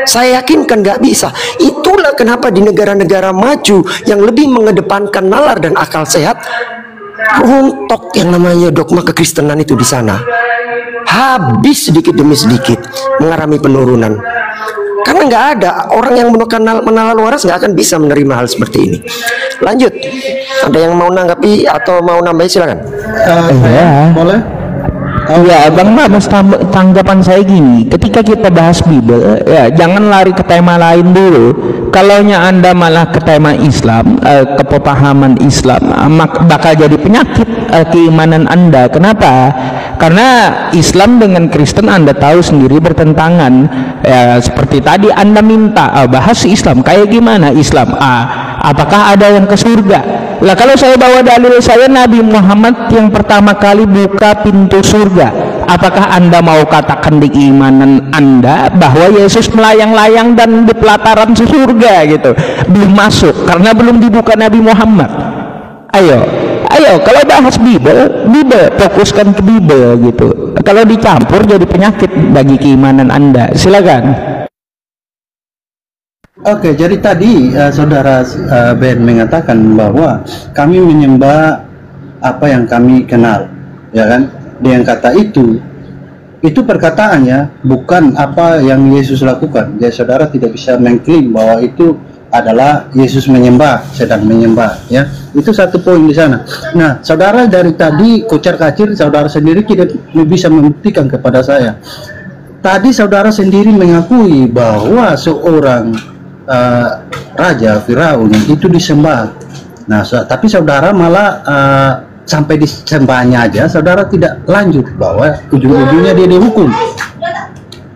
Saya yakin kan gak bisa. Itulah kenapa di negara-negara maju yang lebih mengedepankan nalar dan akal sehat, rontok yang namanya dogma kekristenan itu di sana. Habis sedikit demi sedikit, mengalami penurunan. Karena nggak ada orang yang menggunakan nalar waras nggak akan bisa menerima hal seperti ini. Lanjut, ada yang mau nanggapi atau mau nambahin silakan. Boleh? Ya, Bang Mas, tanggapan saya gini, ketika kita bahas Bible, ya jangan lari ke tema lain dulu. Kalaunya Anda malah ke tema Islam, kepahaman Islam, bakal jadi penyakit keimanan Anda. Kenapa? Karena Islam dengan Kristen Anda tahu sendiri bertentangan. Ya, seperti tadi Anda minta bahas Islam, kayak gimana Islam? Apakah ada yang ke surga? Lah kalau saya bawa dalil saya, Nabi Muhammad yang pertama kali buka pintu surga. Apakah Anda mau katakan di keimanan Anda bahwa Yesus melayang-layang dan di pelataran surga gitu? Belum masuk karena belum dibuka Nabi Muhammad. Ayo, kalau bahas Bible fokuskan ke Bible gitu. Kalau dicampur jadi penyakit bagi keimanan Anda. Silakan. Oke, jadi tadi saudara Ben mengatakan bahwa kami menyembah apa yang kami kenal, ya kan? Dengan kata itu perkataannya bukan apa yang Yesus lakukan. Jadi saudara tidak bisa mengklaim bahwa itu adalah Yesus sedang menyembah, ya. Itu satu poin di sana. Nah, saudara dari tadi kocar-kacir, saudara sendiri tidak bisa membuktikan kepada saya. Tadi saudara sendiri mengakui bahwa seorang Raja Firaun itu disembah. Nah, tapi saudara malah sampai disembahnya aja, saudara tidak lanjut bahwa ujung-ujungnya dia dihukum.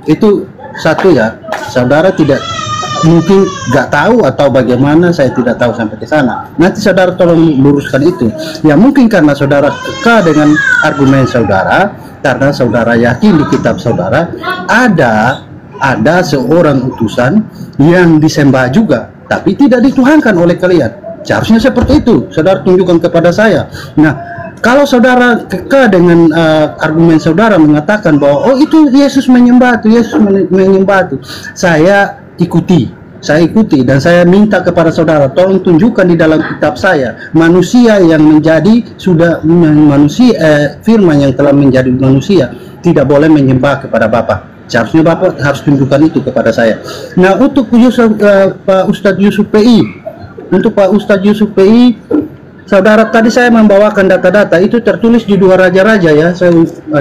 Itu satu ya, saudara tidak mungkin nggak tahu atau bagaimana, saya tidak tahu sampai ke sana. Nanti saudara tolong luruskan itu. Ya mungkin karena saudara kekal dengan argumen saudara, karena saudara yakin di kitab saudara ada seorang utusan yang disembah juga, tapi tidak dituhankan oleh kalian. Seharusnya seperti itu, saudara tunjukkan kepada saya. Nah, kalau saudara kekeh dengan argumen saudara mengatakan bahwa oh itu Yesus menyembah itu, Yesus menyembah itu, saya ikuti dan saya minta kepada saudara tolong tunjukkan di dalam kitab saya manusia yang menjadi firman yang telah menjadi manusia tidak boleh menyembah kepada Bapa. Seharusnya Bapak harus tunjukkan itu kepada saya. Nah, untuk Pak Ustadz Yusuf PI, saudara, tadi saya membawakan data-data itu tertulis di 2 Raja-Raja ya. Saya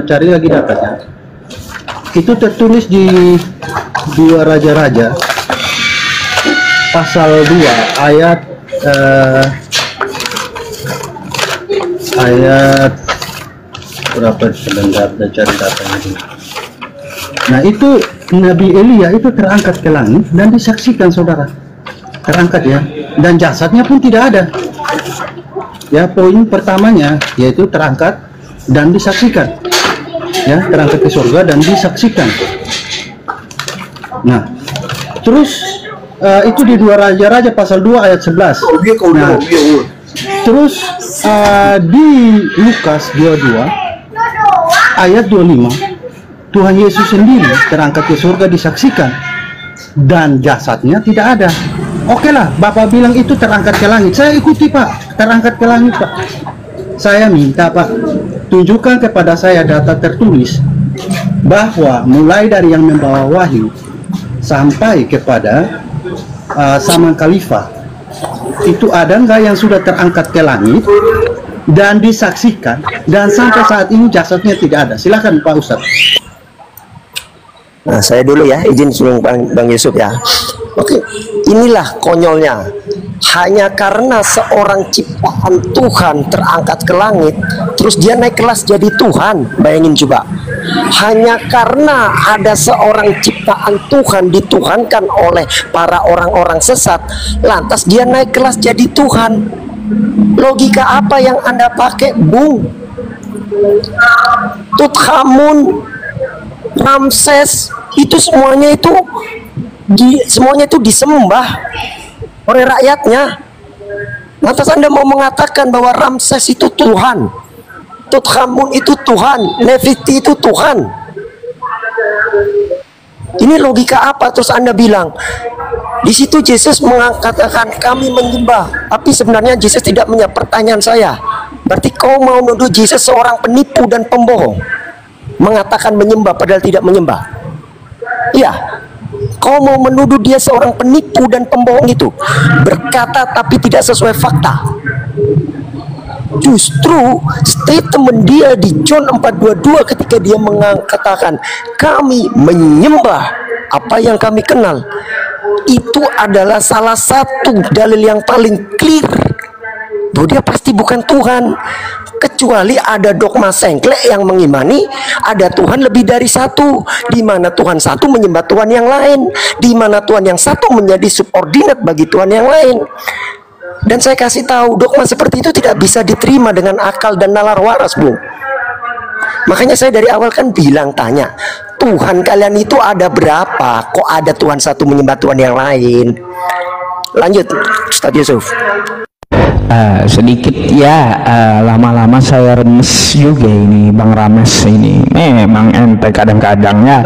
cari lagi datanya. Itu tertulis di 2 Raja-Raja pasal 2 ayat berapa? Sebentar, cari datanya dulu. Nah, itu Nabi Elia itu terangkat ke langit dan disaksikan, saudara. Terangkat ya, dan jasadnya pun tidak ada. Ya, poin pertamanya yaitu terangkat dan disaksikan. Ya, terangkat ke surga dan disaksikan. Nah, terus itu di 2 Raja-Raja pasal 2 ayat 11. Nah, terus di Lukas 22 ayat 25, Tuhan Yesus sendiri terangkat ke surga disaksikan dan jasadnya tidak ada. Oke lah, Bapak bilang itu terangkat ke langit, saya ikuti Pak, terangkat ke langit Pak. Saya minta Pak, tunjukkan kepada saya data tertulis bahwa mulai dari yang membawa wahyu sampai kepada Saman Khalifah, itu ada nggak yang sudah terangkat ke langit dan disaksikan dan sampai saat ini jasadnya tidak ada? Silakan Pak Ustadz. Nah, saya dulu ya, izin sebelum Bang Yusuf ya. Oke, inilah konyolnya. Hanya karena seorang ciptaan Tuhan terangkat ke langit, terus dia naik kelas jadi Tuhan. Bayangin coba. Hanya karena ada seorang ciptaan Tuhan dituhankan oleh para orang-orang sesat, lantas dia naik kelas jadi Tuhan. Logika apa yang Anda pakai, Bung? Tutkhamun, Ramses, itu semuanya itu disembah oleh rakyatnya. Lantas Anda mau mengatakan bahwa Ramses itu Tuhan, Tutkhamun itu Tuhan, Nefertiti itu Tuhan. Ini logika apa? Terus Anda bilang di situ Yesus mengatakan kami menyembah, tapi sebenarnya Yesus tidak menjawab pertanyaan saya. Berarti kau mau menuduh Yesus seorang penipu dan pembohong, mengatakan menyembah padahal tidak menyembah. Iya, kau mau menuduh dia seorang penipu dan pembohong itu, berkata tapi tidak sesuai fakta. Justru statement dia di John 4:22 ketika dia mengatakan kami menyembah apa yang kami kenal, itu adalah salah satu dalil yang paling clear bahwa dia pasti bukan Tuhan. Kecuali ada dogma sengklek yang mengimani ada Tuhan lebih dari satu, di mana Tuhan satu menyembah Tuhan yang lain, di mana Tuhan yang satu menjadi subordinat bagi Tuhan yang lain. Dan saya kasih tahu, dogma seperti itu tidak bisa diterima dengan akal dan nalar waras, Bu. Makanya saya dari awal kan bilang, tanya, Tuhan kalian itu ada berapa? Kok ada Tuhan satu menyembah Tuhan yang lain? Lanjut, Ustadz Yusuf. Sedikit ya, lama-lama saya remes juga ini Bang Rames ini. Memang ente kadang-kadang ya.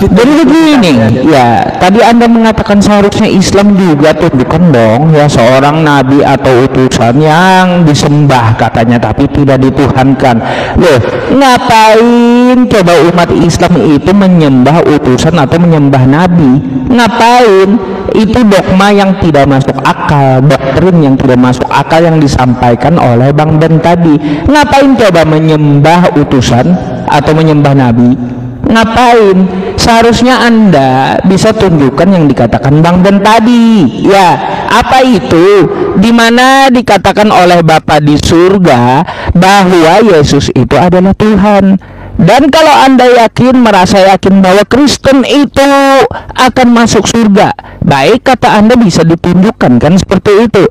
Jadi begini ya, tadi Anda mengatakan seharusnya Islam juga tunjukkan dong ya seorang nabi atau utusan yang disembah katanya tapi tidak dituhankan. Loh, ngapain coba umat Islam itu menyembah utusan atau menyembah nabi? Ngapain? Itu dogma yang tidak masuk akal, doktrin yang tidak masuk akal yang disampaikan oleh Bang Ben tadi. Ngapain coba menyembah utusan atau menyembah nabi? Ngapain? Seharusnya Anda bisa tunjukkan yang dikatakan Bang Ben tadi. Ya, apa itu? Dimana dikatakan oleh Bapa di surga bahwa Yesus itu adalah Tuhan. Dan kalau Anda merasa yakin bahwa Kristen itu akan masuk surga, baik kata Anda bisa ditunjukkan kan seperti itu.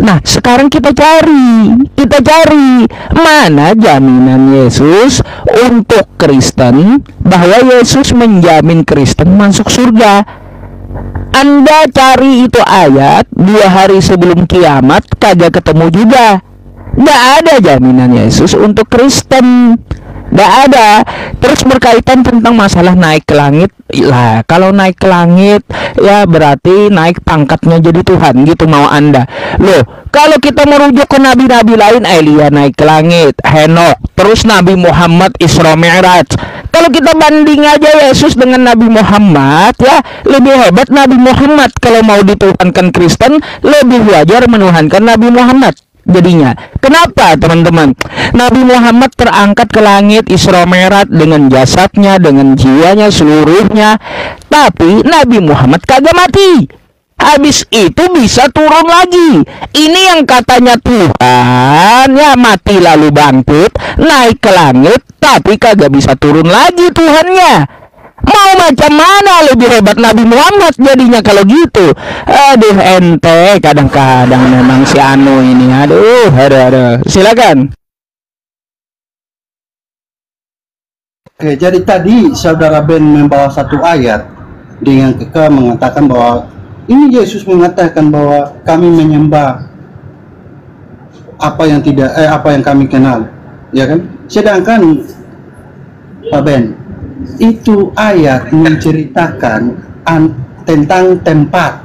Nah, sekarang kita cari mana jaminan Yesus untuk Kristen, bahwa Yesus menjamin Kristen masuk surga. Anda cari itu ayat 2 hari sebelum kiamat, kagak ketemu juga. Nggak ada jaminan Yesus untuk Kristen, nggak ada. Terus berkaitan tentang masalah naik ke langit lah, kalau naik ke langit ya berarti naik pangkatnya jadi Tuhan gitu mau Anda. Loh, kalau kita merujuk ke nabi-nabi lain, Elia naik ke langit, Henok, terus Nabi Muhammad Isra Mi'raj. Kalau kita banding aja Yesus dengan Nabi Muhammad, ya lebih hebat Nabi Muhammad. Kalau mau dituhankan Kristen, lebih wajar menuhankan Nabi Muhammad. Jadinya, kenapa teman-teman? Nabi Muhammad terangkat ke langit Isra Mi'raj dengan jasadnya, dengan jiwanya seluruhnya. Tapi Nabi Muhammad kagak mati. Habis itu bisa turun lagi. Ini yang katanya Tuhan, ya mati lalu bangkit, naik ke langit, tapi kagak bisa turun lagi Tuhannya. Mau macam mana lebih hebat Nabi Muhammad jadinya kalau gitu? Aduh, ente kadang-kadang memang si Anu ini. Aduh. Silakan. Oke, jadi tadi saudara Ben membawa satu ayat dengan kekeh mengatakan bahwa ini Yesus mengatakan bahwa kami menyembah apa yang kami kenal, ya kan? Sedangkan Pak Ben, itu ayat menceritakan tentang tempat,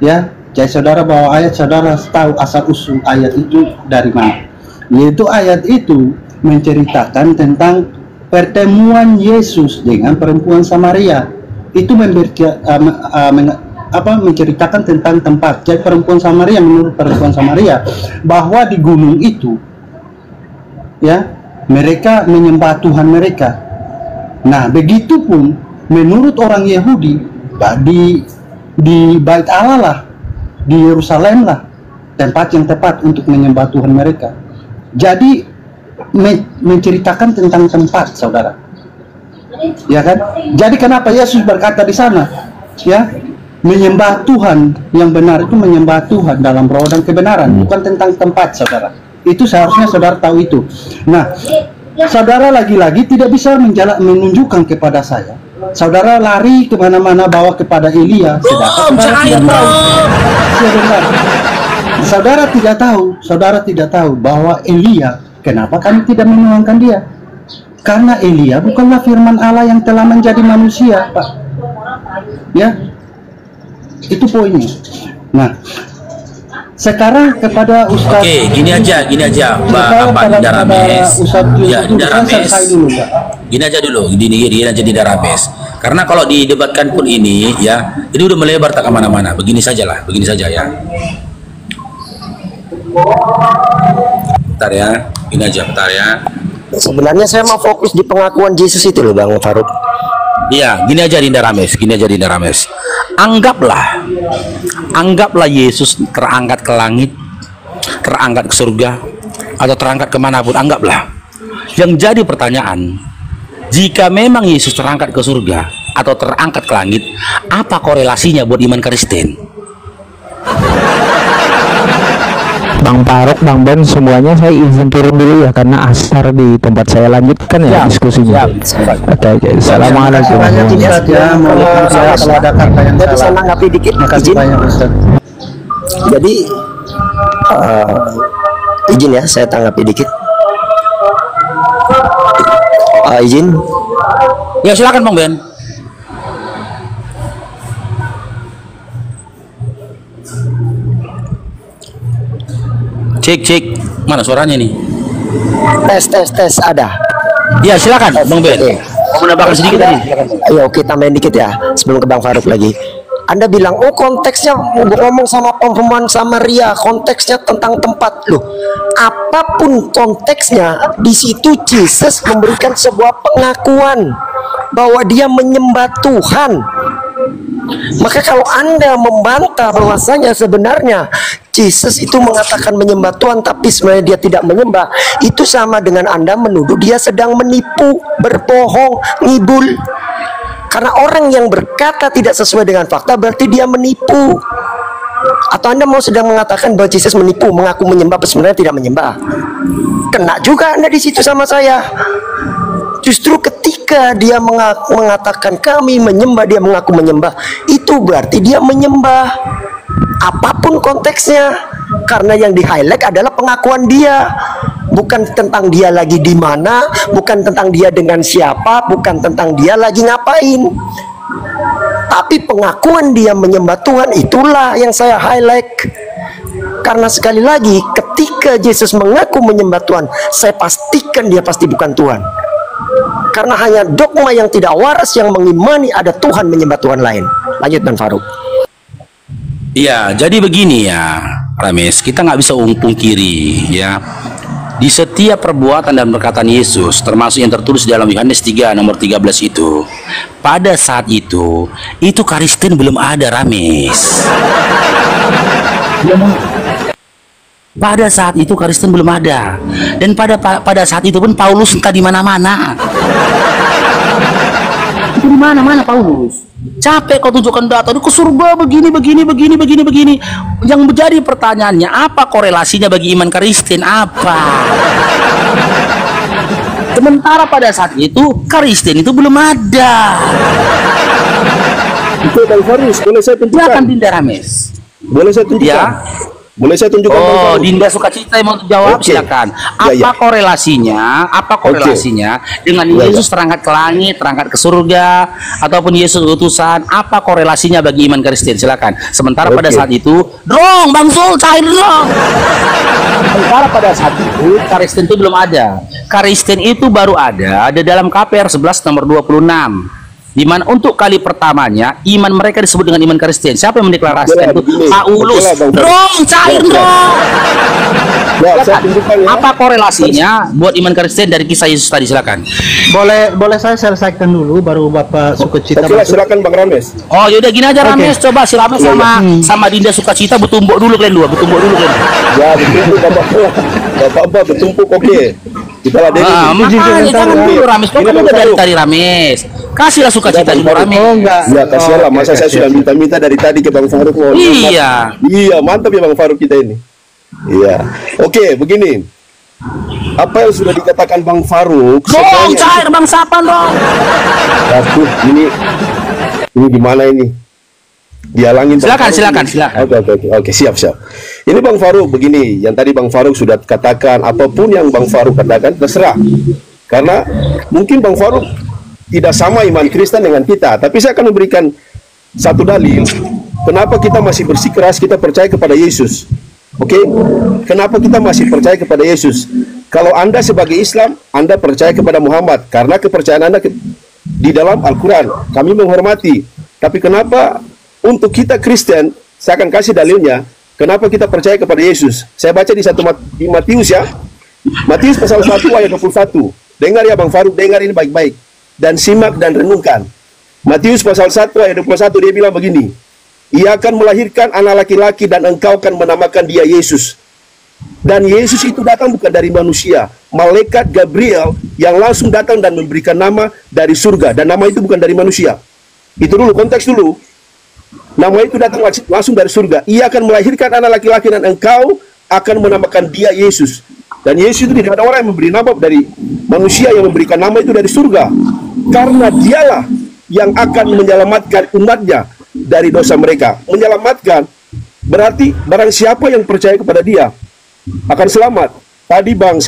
ya. Jadi saudara bawa ayat, saudara tahu asal usul ayat itu dari mana? Yaitu ayat itu menceritakan tentang pertemuan Yesus dengan perempuan Samaria. Itu menceritakan tentang tempat. Jadi menurut perempuan Samaria bahwa di gunung itu, ya, mereka menyembah Tuhan mereka. Nah, begitupun menurut orang Yahudi di Bait Allah lah, di Yerusalem lah tempat yang tepat untuk menyembah Tuhan mereka. Jadi menceritakan tentang tempat, saudara, ya kan? Jadi kenapa Yesus berkata di sana, ya, menyembah Tuhan yang benar itu menyembah Tuhan dalam roh dan kebenaran, bukan tentang tempat, saudara. Itu seharusnya saudara tahu itu. Nah, saudara lagi-lagi tidak bisa menunjukkan kepada saya. Saudara lari kemana-mana bawa kepada Elia, sedangkan saudara tidak tahu. Saudara tidak tahu bahwa Elia, kenapa kami tidak menuhankan dia? Karena Elia bukanlah firman Allah yang telah menjadi manusia, Pak. Ya, itu poinnya. Nah, sekarang kepada Ustadz. Oke, gini aja, Pak Dinda Rames. Ya, Dinda Rames. Gini aja dulu, gini aja Dinda Rames. Karena kalau didebatkan pun ini, ya, ini udah melebar tak kemana-mana. Begini saja ya. Bentar ya, bentar ya. Sebenarnya saya mau fokus di pengakuan Yesus itu loh, Bang Faruk. Iya, gini aja Dinda Rames. Anggaplah Yesus terangkat ke langit, terangkat ke surga, atau terangkat kemanapun, anggaplah. Yang jadi pertanyaan, jika memang Yesus terangkat ke surga atau terangkat ke langit, apa korelasinya buat iman Kristen? Bang Faruk, Bang Ben, semuanya saya izin turun dulu ya karena asar di tempat saya. Lanjutkan ya diskusinya. Oke. Assalamualaikum. Jadi saya nanggapi dikit, izin. Jadi izin ya, saya tanggapi dikit. Izin. Ya silakan Bang Ben. Cek, mana suaranya nih? Tes ada. Ya silakan Bang Ben. Mau menambahkan sedikit tadi? Ayo oke, tambahin dikit ya sebelum ke Bang Faruk lagi. Anda bilang, oh konteksnya ngomong sama perempuan Samaria, konteksnya tentang tempat. Loh, apapun konteksnya, di situ Yesus memberikan sebuah pengakuan bahwa dia menyembah Tuhan. Maka kalau Anda membantah bahwasanya sebenarnya Yesus itu mengatakan menyembah Tuhan tapi sebenarnya dia tidak menyembah, itu sama dengan Anda menuduh dia sedang menipu, berbohong, ngibul. Karena orang yang berkata tidak sesuai dengan fakta berarti dia menipu. Atau Anda mau sedang mengatakan bahwa Yesus menipu, mengaku menyembah sebenarnya tidak menyembah? Kena juga Anda di situ sama saya. Justru ketika dia mengatakan kami menyembah, dia mengaku menyembah, itu berarti dia menyembah apapun konteksnya, karena yang di highlight adalah pengakuan dia, bukan tentang dia lagi di mana, bukan tentang dia dengan siapa, bukan tentang dia lagi ngapain, tapi pengakuan dia menyembah Tuhan, itulah yang saya highlight. Karena sekali lagi, ketika Yesus mengaku menyembah Tuhan, saya pastikan dia pasti bukan Tuhan. Karena hanya dogma yang tidak waras yang mengimani ada Tuhan menyembah Tuhan lain. Lanjut Bang Faruk. Iya, jadi begini ya, Rames, kita nggak bisa pungkiri ya. Di setiap perbuatan dan perkataan Yesus, termasuk yang tertulis dalam Yohanes 3 nomor 13 itu, pada saat itu Kristen belum ada, Rames. Pada saat itu Kristen belum ada, dan pada saat itu pun Paulus entah di mana-mana. Itu di mana-mana Paulus. Capek kau tunjukkan data ke surga begini. Yang menjadi pertanyaannya, apa korelasinya bagi iman Kristen? Apa? Sementara pada saat itu Kristen itu belum ada. Itu Bang Faruk, boleh saya tunjukkan? Silakan Dinda Rames. Boleh saya tunjukkan? Ya. Boleh saya tunjukkan? Oh, Dinda Sukacita yang mau jawab, silakan. Apa korelasinya? Dengan Yesus terangkat ke langit, terangkat ke surga, ataupun Yesus utusan? Apa korelasinya bagi iman Kristen? Silakan. Sementara pada saat itu, Bang Sul, cair dong. Sementara pada saat itu Kristen itu belum ada. Kristen itu baru ada di dalam KPR 11 nomor 26. Di mana untuk kali pertamanya iman mereka disebut dengan iman Kristen. Siapa yang mendeklarasikan itu? Paulus. Cair dong. Apa korelasinya buat iman Kristen dari kisah Yesus tadi? Silakan. Boleh saya selesaikan dulu baru Bapak Sukacita. Silakan Bang Rames. Oh, yaudah gini aja Rames, coba si Rames sama Dinda Sukacita bertumbuk dulu kalian dua, Ya, bertumbuk Bapak bertumpuk, oke. Kita ladeni. Makanya jangan dulu Rames, kau kan udah dari tadi Rames. Kasihlah Sukacita dulu Rames. Ya, kasihlah, masa saya sudah minta-minta dari tadi ke Bang Faruk. Iya, mantap ya Bang Faruk kita ini. Iya. Oke, begini. Apa yang sudah dikatakan Bang Faruk? Cair Bang Sapan dong. Aduh, ini gimana ini? Dihalangin. Silakan. Oke, siap. Ini Bang Faruk begini, yang tadi Bang Faruk sudah katakan, apapun yang Bang Faruk katakan terserah. Karena mungkin Bang Faruk tidak sama iman Kristen dengan kita, tapi saya akan memberikan satu dalil kenapa kita masih bersikeras kita percaya kepada Yesus. Oke? Kenapa kita masih percaya kepada Yesus? Kalau Anda sebagai Islam, Anda percaya kepada Muhammad karena kepercayaan Anda di dalam Al-Quran. Kami menghormati. Tapi kenapa untuk kita Kristen, saya akan kasih dalilnya, kenapa kita percaya kepada Yesus. Saya baca di Matius ya. Matius pasal 1 ayat 21. Dengar ya Bang Faruk, dengar ini baik-baik. Dan simak dan renungkan. Matius pasal 1 ayat 21, dia bilang begini. Ia akan melahirkan anak laki-laki dan engkau akan menamakan dia Yesus. Dan Yesus itu datang bukan dari manusia. Malaikat Gabriel yang langsung datang dan memberikan nama dari surga. Dan nama itu bukan dari manusia. Itu dulu, konteks dulu. Nama itu datang langsung dari surga. Ia akan melahirkan anak laki-laki dan engkau akan menamakan dia Yesus. Dan Yesus itu tidak ada orang yang memberi nama dari manusia, yang memberikan nama itu dari surga. Karena dialah yang akan menyelamatkan umatnya dari dosa mereka. Menyelamatkan berarti barang siapa yang percaya kepada dia akan selamat. Tadi Bang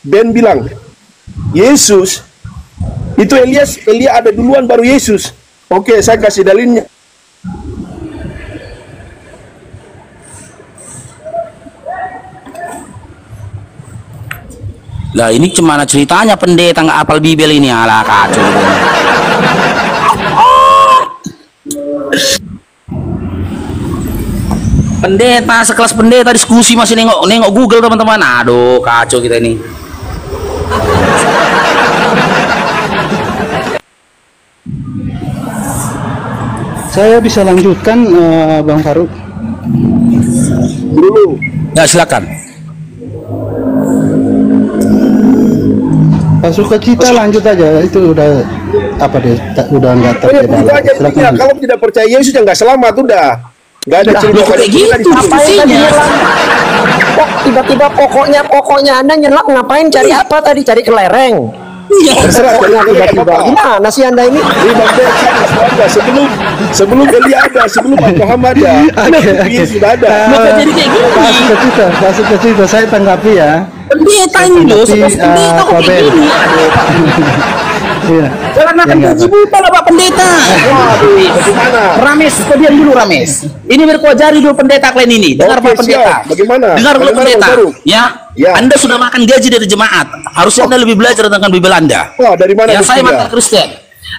Ben bilang Yesus itu Elia ada duluan baru Yesus. Oke, saya kasih dalilnya. Lah ini gimana ceritanya pendeta nggak hafal Bibel ini? Alah kacau. Pendeta sekelas pendeta diskusi masih nengok Google teman-teman. Aduh kacau kita ini. Saya bisa lanjutkan Bang Faruk dulu. Ya silakan. Pak Sukacita lanjut aja, itu udah udah nggak terkena. Kalau tidak percaya Yesus yang nggak selamat udah. Nggak ada cerita kayak gitu. Kok tiba-tiba pokoknya Anda nyelak ngapain? Cari apa tadi? Cari kelereng. Terserah Pokoknya tiba-tiba. Gimana sih Anda ini? Ini Bang Ben, sebelum Beli ada, sebelum Abraham ada, Nabi sudah ada. Maka jadi kayak gini. Masuk ke situ, saya tanggapi ya. Pendeta ini loh, pendeta kok kayak gini. Iya. Jangan makan gaji buta lah Pak Pendeta. Bagaimana? Rames, kau diam dulu Rames. Ini berkuajari dulu pendeta kalian ini. Dengar Pak Pendeta. Bagaimana? Dengar Pak Bagaimana, Pendeta. Bang Farouk? Ya. Ya. Anda sudah makan gaji dari jemaat. Harusnya Anda lebih belajar tentang Bible Anda. Wah, dari mana? Ya, saya buktinya? mantan Kristen.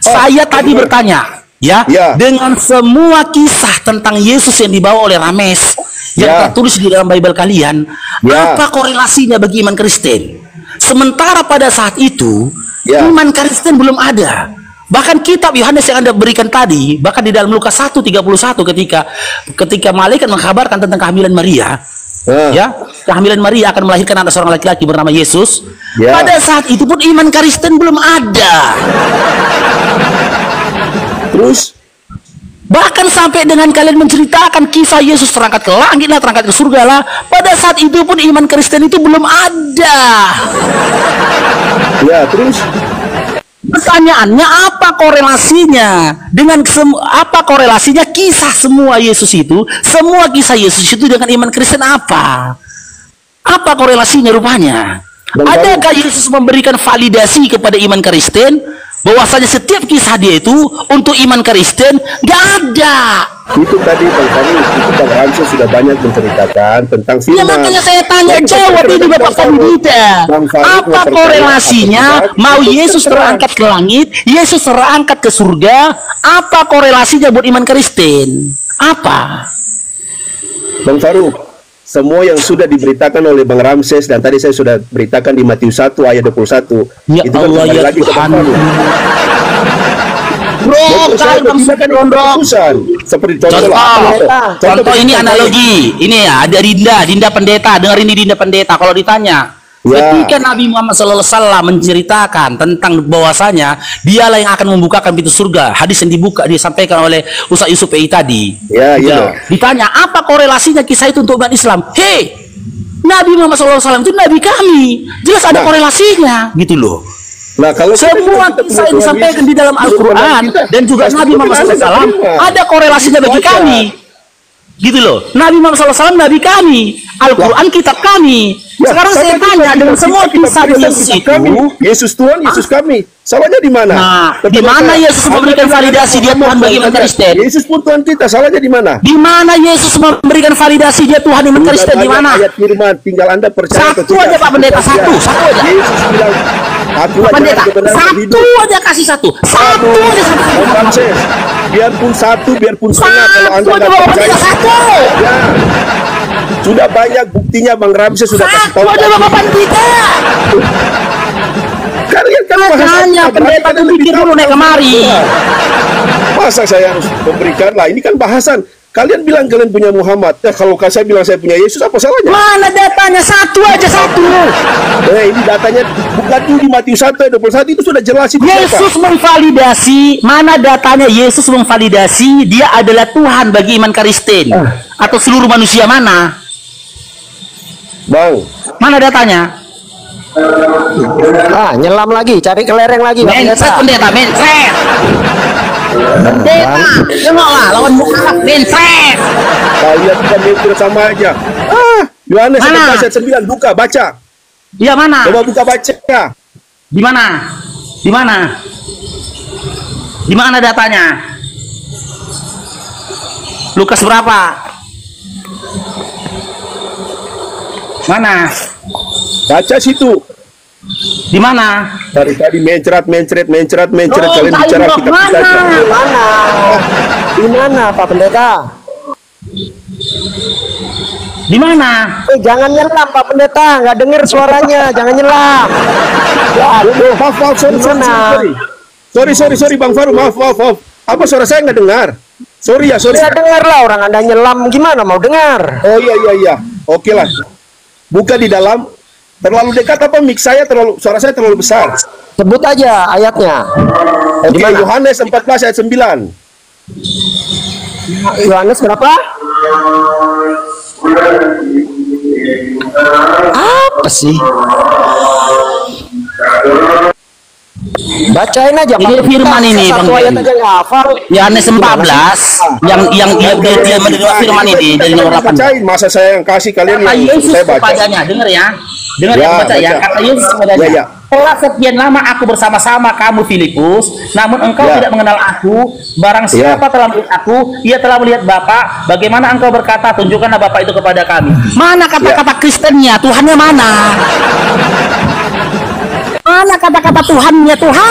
Saya tadi bertanya, ya, dengan semua kisah tentang Yesus yang dibawa oleh Rames yang tertulis di dalam Bible kalian, apa korelasinya bagi iman Kristen? Sementara pada saat itu iman Kristen belum ada. Bahkan kitab Yohanes yang Anda berikan tadi, bahkan di dalam Lukas 1:31 ketika malaikat mengkabarkan tentang kehamilan Maria, ya, kehamilan Maria akan melahirkan anak seorang laki-laki bernama Yesus. Pada saat itu pun iman Kristen belum ada. Terus bahkan sampai dengan kalian menceritakan kisah Yesus terangkat ke langit lah, terangkat ke surga lah, pada saat itu pun iman Kristen itu belum ada. Ya, terus Pertanyaannya, apa korelasinya dengan apa korelasinya kisah semua Yesus itu, semua kisah Yesus itu dengan iman Kristen apa? Apa korelasinya rupanya? Adakah Yesus memberikan validasi kepada iman Kristen bahwasanya setiap kisah dia itu untuk iman Kristen? Gak ada. itu tadi Bang Fani, itu Bang Ramses sudah banyak menceritakan tentang Ya firman. makanya saya tanya, jawab ini Bapak Pandita. Apa korelasinya mau Yesus terangkat ke langit, Yesus terangkat ke surga, apa korelasinya buat iman Kristen? Apa? Bang Farouk, semua yang sudah diberitakan oleh Bang Ramses dan tadi saya sudah beritakan di Matius 1 ayat 21. Ya itu kan Allah, kembali ya lagi ke Bang Tuhan. Farouk. Bro, kalian seperti contoh Contoh ini analogi. Ini ya, ada Dinda pendeta. Dengar ini Dinda pendeta. Kalau ditanya, ketika Nabi Muhammad SAW menceritakan tentang bahwasanya dialah yang akan membukakan pintu surga, hadis yang disampaikan oleh Ustaz Yusuf PI tadi. Ditanya, apa korelasinya kisah itu untuk umat Islam? Hei, Nabi Muhammad SAW itu Nabi kami. Jelas ada korelasinya, gitu loh. Nah, kalau semua kisah yang disampaikan di dalam Al-Quran dan juga Nabi Muhammad SAW ada korelasinya bagi kami, gitu loh. Nabi Muhammad SAW Nabi kami, Al-Quran kitab kami. Sekarang saya tanya, dengan semua kisah Yesus itu, Yesus Tuhan, Yesus kami, salahnya di mana? Nah, di mana Yesus memberikan validasi dia Tuhan bagi umat Kristen? Yesus pun Tuhan kita, salahnya di mana? Di mana Yesus memberikan validasi dia Tuhan umat Kristen? Di mana? Ayat firman, tinggal Anda percaya. Satu aja Pak Pendeta, satu aja. Yesus bilang, aku Pendeta, satu aja kasih satu aja satu. Biarpun satu, biarpun setengah, kalau Anda nggak percaya. Ya. Sudah banyak buktinya Bang Ramses sudah kasih tahu. Satu aja Bapak Pandita. Kalian kan makanya pendeta tuh pikir dulu naik kemari. Masa saya harus memberikan lah? Ini kan bahasan. Kalian bilang kalian punya Muhammad. Ya kalau saya bilang saya punya Yesus, apa salahnya? Mana datanya? Satu aja satu. Ini datanya bukan di Matius 1 ayat 21 itu sudah jelas itu. Yesus memvalidasi, mana datanya Yesus memvalidasi dia adalah Tuhan bagi iman Kristen atau seluruh manusia mana? Bang, mana datanya? Nyelam lagi, cari kelereng lagi. Mencret pendeta, mencret. Pendeta, tengoklah lawan muka mencret. Kalian bukan mencret sama aja. Yohanes 11 ayat 9 buka baca. Iya mana? Coba buka baca. Di mana? Di mana? Di mana datanya? Lukas berapa? Mana? Baca situ. Di mana? Tadi mencret kalian bicara kita Di mana Pak Pendeta? Di mana? Jangan nyelam Pak Pendeta, nggak dengar suaranya, jangan nyelam. Maaf, sorry Bang Farouk, maaf. Apa suara saya nggak dengar? Sorry. Ya dengar lah, orang Anda nyelam gimana mau dengar? Oh iya. Oke lah. Buka di dalam. Terlalu dekat apa mic saya suara saya terlalu besar? Sebut aja ayatnya. Oke, Yohanes 14 ayat 9. Yohanes berapa? Apa sih? Bacain aja. Ini firman ini, satu Bang ayat Ben. aja nggak hafal. Yohanes 14 yang dia menerima firman ini dari nomor 8. Bacain, masa saya yang kasih kalian Kata yang Yesus saya baca. kepadanya, dengar ya. Dengar Ya, ya, baca ya. baca. Kata Yesus kepadanya, Ya, ya. telah sekian lama aku bersama-sama kamu Filipus, namun engkau Ya. tidak mengenal aku. Barang siapa telah melihat aku, ia telah melihat Bapa. Bagaimana engkau berkata, tunjukkanlah Bapa itu kepada kami. Mana kata-kata Kristennya? Tuhannya mana? Mana kata-kata Tuhannya, Tuhan?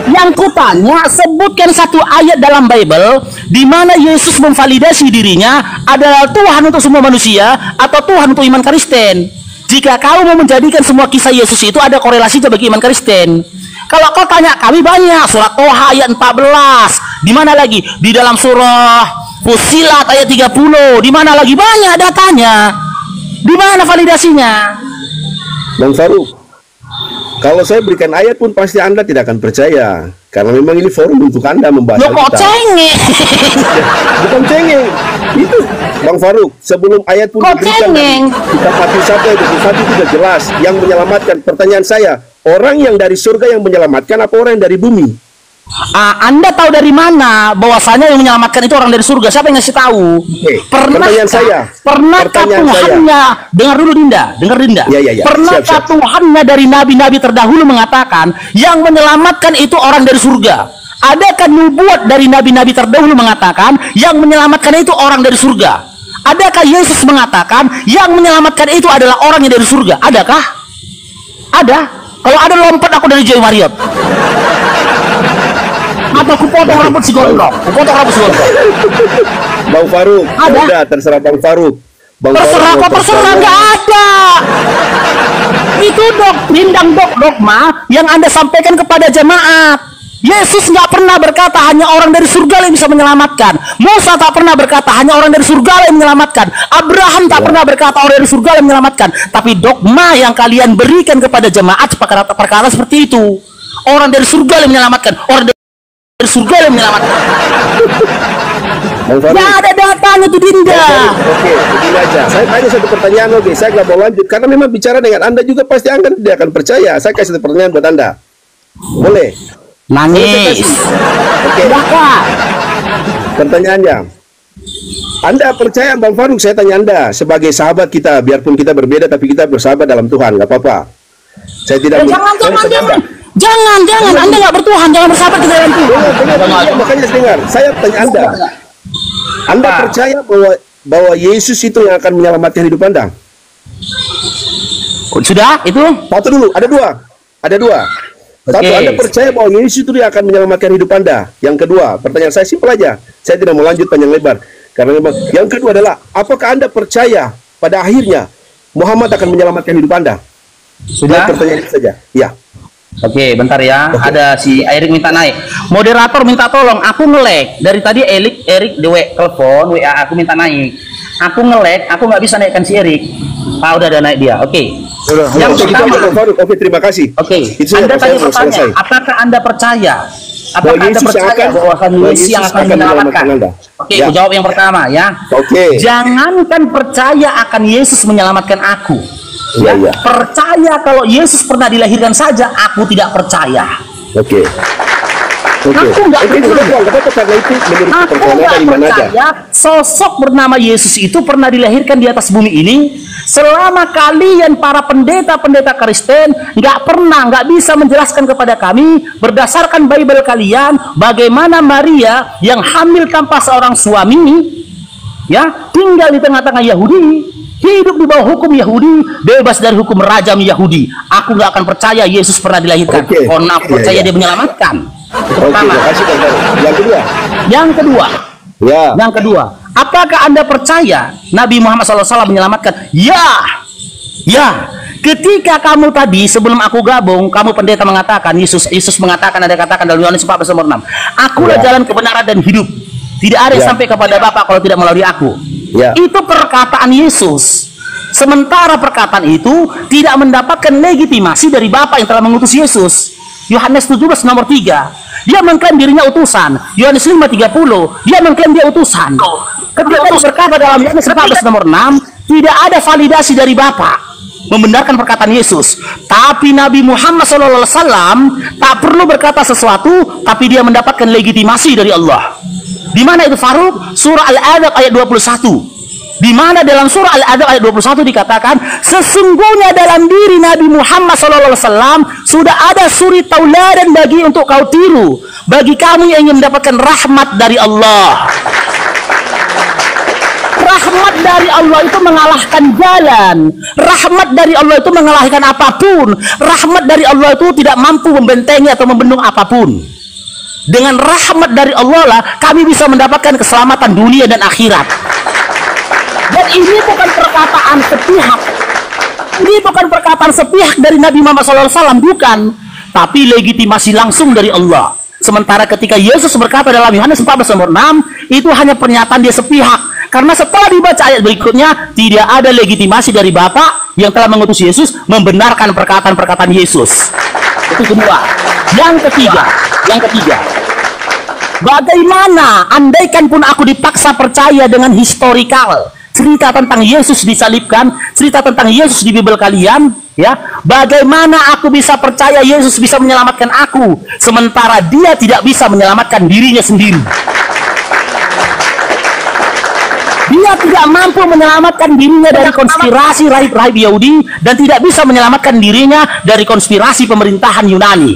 Yang kutanya, sebutkan satu ayat dalam Bible di mana Yesus memvalidasi dirinya adalah Tuhan untuk semua manusia atau Tuhan untuk iman Kristen. Jika kau mau menjadikan semua kisah Yesus itu ada korelasinya bagi iman Kristen. Kalau kau tanya kami banyak, surat Toha ayat 14, di mana lagi? Di dalam surah Fusilat ayat 30, di mana lagi? Banyak datanya. Di mana validasinya? Bang Faruk, kalau saya berikan ayat pun pasti Anda tidak akan percaya, karena memang ini forum untuk Anda membahas Lo kok Alkitab. cengeng? Bukan cengeng, itu Bang Faruk, sebelum ayat pun Kok diberikan cengeng? kitab Matius 1 ayat 21 itu sudah jelas yang menyelamatkan. Pertanyaan saya, orang yang dari surga yang menyelamatkan apa orang yang dari bumi? Anda tahu dari mana bahwasanya yang menyelamatkan itu orang dari surga? Siapa yang ngasih tahu? Pertanyaan saya. Pernahkah Pertanyaan Tuhannya, dengar dulu Dinda, Ya, ya, ya. Pernahkah Siap, siap. Tuhannya dari nabi-nabi terdahulu mengatakan yang menyelamatkan itu orang dari surga? Adakah nubuat dari nabi-nabi terdahulu mengatakan yang menyelamatkan itu orang dari surga? Adakah Yesus mengatakan yang menyelamatkan itu adalah orang yang dari surga? Adakah? Ada. Kalau ada lompat aku dari Joy Marriott. Atau aku potong rambut si gondrong. Bang Faruk, Ada. udah terserah Bang Faruk. Bang Terserah Faruk kok, mau terserah, percaya. nggak ada. Itu doktrin dan dogma yang Anda sampaikan kepada jemaat. Yesus nggak pernah berkata hanya orang dari surga yang bisa menyelamatkan. Musa tak pernah berkata hanya orang dari surga yang menyelamatkan. Abraham tak pernah berkata orang dari surga yang menyelamatkan. Tapi dogma yang kalian berikan kepada jemaat perkara seperti itu. Orang dari surga yang menyelamatkan. Orang dari surga yang menyelamatkan. Bang Faruk. Nggak ada datanya tuh Dinda. Oke, begini aja. Saya tanya satu pertanyaan, oke. Saya nggak mau lanjut karena memang bicara dengan Anda juga pasti Anda tidak akan percaya. Saya kasih satu pertanyaan buat Anda. Boleh? Nangis. Oke. Bakal. Pertanyaannya, Anda percaya Bang Faruk? Saya tanya Anda sebagai sahabat kita, biarpun kita berbeda tapi kita bersahabat dalam Tuhan, nggak apa-apa. Saya tidak. Jangan, Anda nggak bertuhan, jangan bersahabat di dalam Tuhan. Dengar. Makanya dengar. Saya tanya Anda percaya bahwa Yesus itu yang akan menyelamatkan hidup Anda? Sudah itu? Satu dulu, ada dua. Satu, Oke. Anda percaya bahwa Yesus itu yang akan menyelamatkan hidup Anda? Yang kedua, pertanyaan saya simpel aja. Saya tidak mau lanjut panjang lebar. Karena memang yang kedua adalah, apakah Anda percaya pada akhirnya Muhammad akan menyelamatkan hidup Anda? Sudah? Pertanyaan itu saja. Ya. Oke, bentar ya. Ada si Erik minta naik. Moderator minta tolong. Aku nge-lag. Dari tadi Erik dewe telepon, WA aku minta naik. Aku nge-lag, aku nggak bisa naikkan si Erik. Udah ada naik dia. Oke. Yang Oke, pertama. Bang Faruk. Oke, terima kasih. Oke. Itu saja, Anda saya tadi mau bertanya, selesai. apakah Anda percaya? Apakah Bahwa Anda Yesus yang percaya akan- bahwa bahwa Yesus yang Yesus akan akan menyelamatkan? menyelamatkan Anda. Oke, Ya. aku jawab yang pertama ya. Oke. Jangankan percaya akan Yesus menyelamatkan aku. Iya, iya. Percaya kalau Yesus pernah dilahirkan saja, aku tidak percaya. Oke. Aku nggak percaya. Nggak apa-apa, karena itu menurut Aku percaya nggak iman aja. percaya sosok bernama Yesus itu pernah dilahirkan di atas bumi ini. Selama kalian para pendeta-pendeta Kristen nggak bisa menjelaskan kepada kami berdasarkan Bible kalian bagaimana Maria yang hamil tanpa seorang suami, ya, tinggal di tengah-tengah Yahudi, hidup di bawah hukum Yahudi, bebas dari hukum rajam Yahudi. Aku nggak akan percaya Yesus pernah dilahirkan. Oke. Karena aku percaya Iya, iya. dia menyelamatkan. Itu Oke, pertama. terima kasih Bang Faruk. Yang kedua. Ya. Yang kedua, apakah Anda percaya Nabi Muhammad SAW menyelamatkan? Ya. Ketika kamu tadi sebelum aku gabung, kamu pendeta mengatakan Yesus mengatakan, ada katakan dalam Yohanes 14:6, akulah Ya. jalan kebenaran dan hidup. Tidak ada yang Ya. sampai kepada Bapa kalau tidak melalui aku. Ya. Itu perkataan Yesus. Sementara perkataan itu tidak mendapatkan legitimasi dari Bapa yang telah mengutus Yesus. Yohanes 17 nomor 3, dia mengklaim dirinya utusan. Yohanes 5:30, dia mengklaim dia utusan. Ketika dia berkata dalam Yohanes 14 nomor 6, tidak ada validasi dari Bapa. membenarkan perkataan Yesus. Tapi Nabi Muhammad SAW tak perlu berkata sesuatu, tapi dia mendapatkan legitimasi dari Allah. Di mana itu Faruk? Surah Al-Adab ayat 21. Di mana dalam surah Al-Adab ayat 21 dikatakan, sesungguhnya dalam diri Nabi Muhammad SAW sudah ada suri tauladan bagi untuk kau tiru, bagi kamu yang ingin mendapatkan rahmat dari Allah. Rahmat dari Allah itu mengalahkan jalan. Rahmat dari Allah itu mengalahkan apapun. Rahmat dari Allah itu tidak mampu membentengi atau membendung apapun. Dengan rahmat dari Allah lah kami bisa mendapatkan keselamatan dunia dan akhirat. Dan ini bukan perkataan sepihak. Ini bukan perkataan sepihak dari Nabi Muhammad SAW, bukan. Tapi legitimasi langsung dari Allah. Sementara ketika Yesus berkata dalam Yohanes 14:6, itu hanya pernyataan dia sepihak. Karena setelah dibaca ayat berikutnya, tidak ada legitimasi dari Bapa yang telah mengutus Yesus membenarkan perkataan-perkataan Yesus. Itu kedua. Yang ketiga. Bagaimana andaikan pun aku dipaksa percaya dengan historikal, cerita tentang Yesus disalibkan, cerita tentang Yesus di Bible kalian, ya, bagaimana aku bisa percaya Yesus bisa menyelamatkan aku sementara dia tidak bisa menyelamatkan dirinya sendiri? Dia tidak mampu menyelamatkan dirinya dari konspirasi rahib-rahib Yahudi dan tidak bisa menyelamatkan dirinya dari konspirasi pemerintahan Yunani,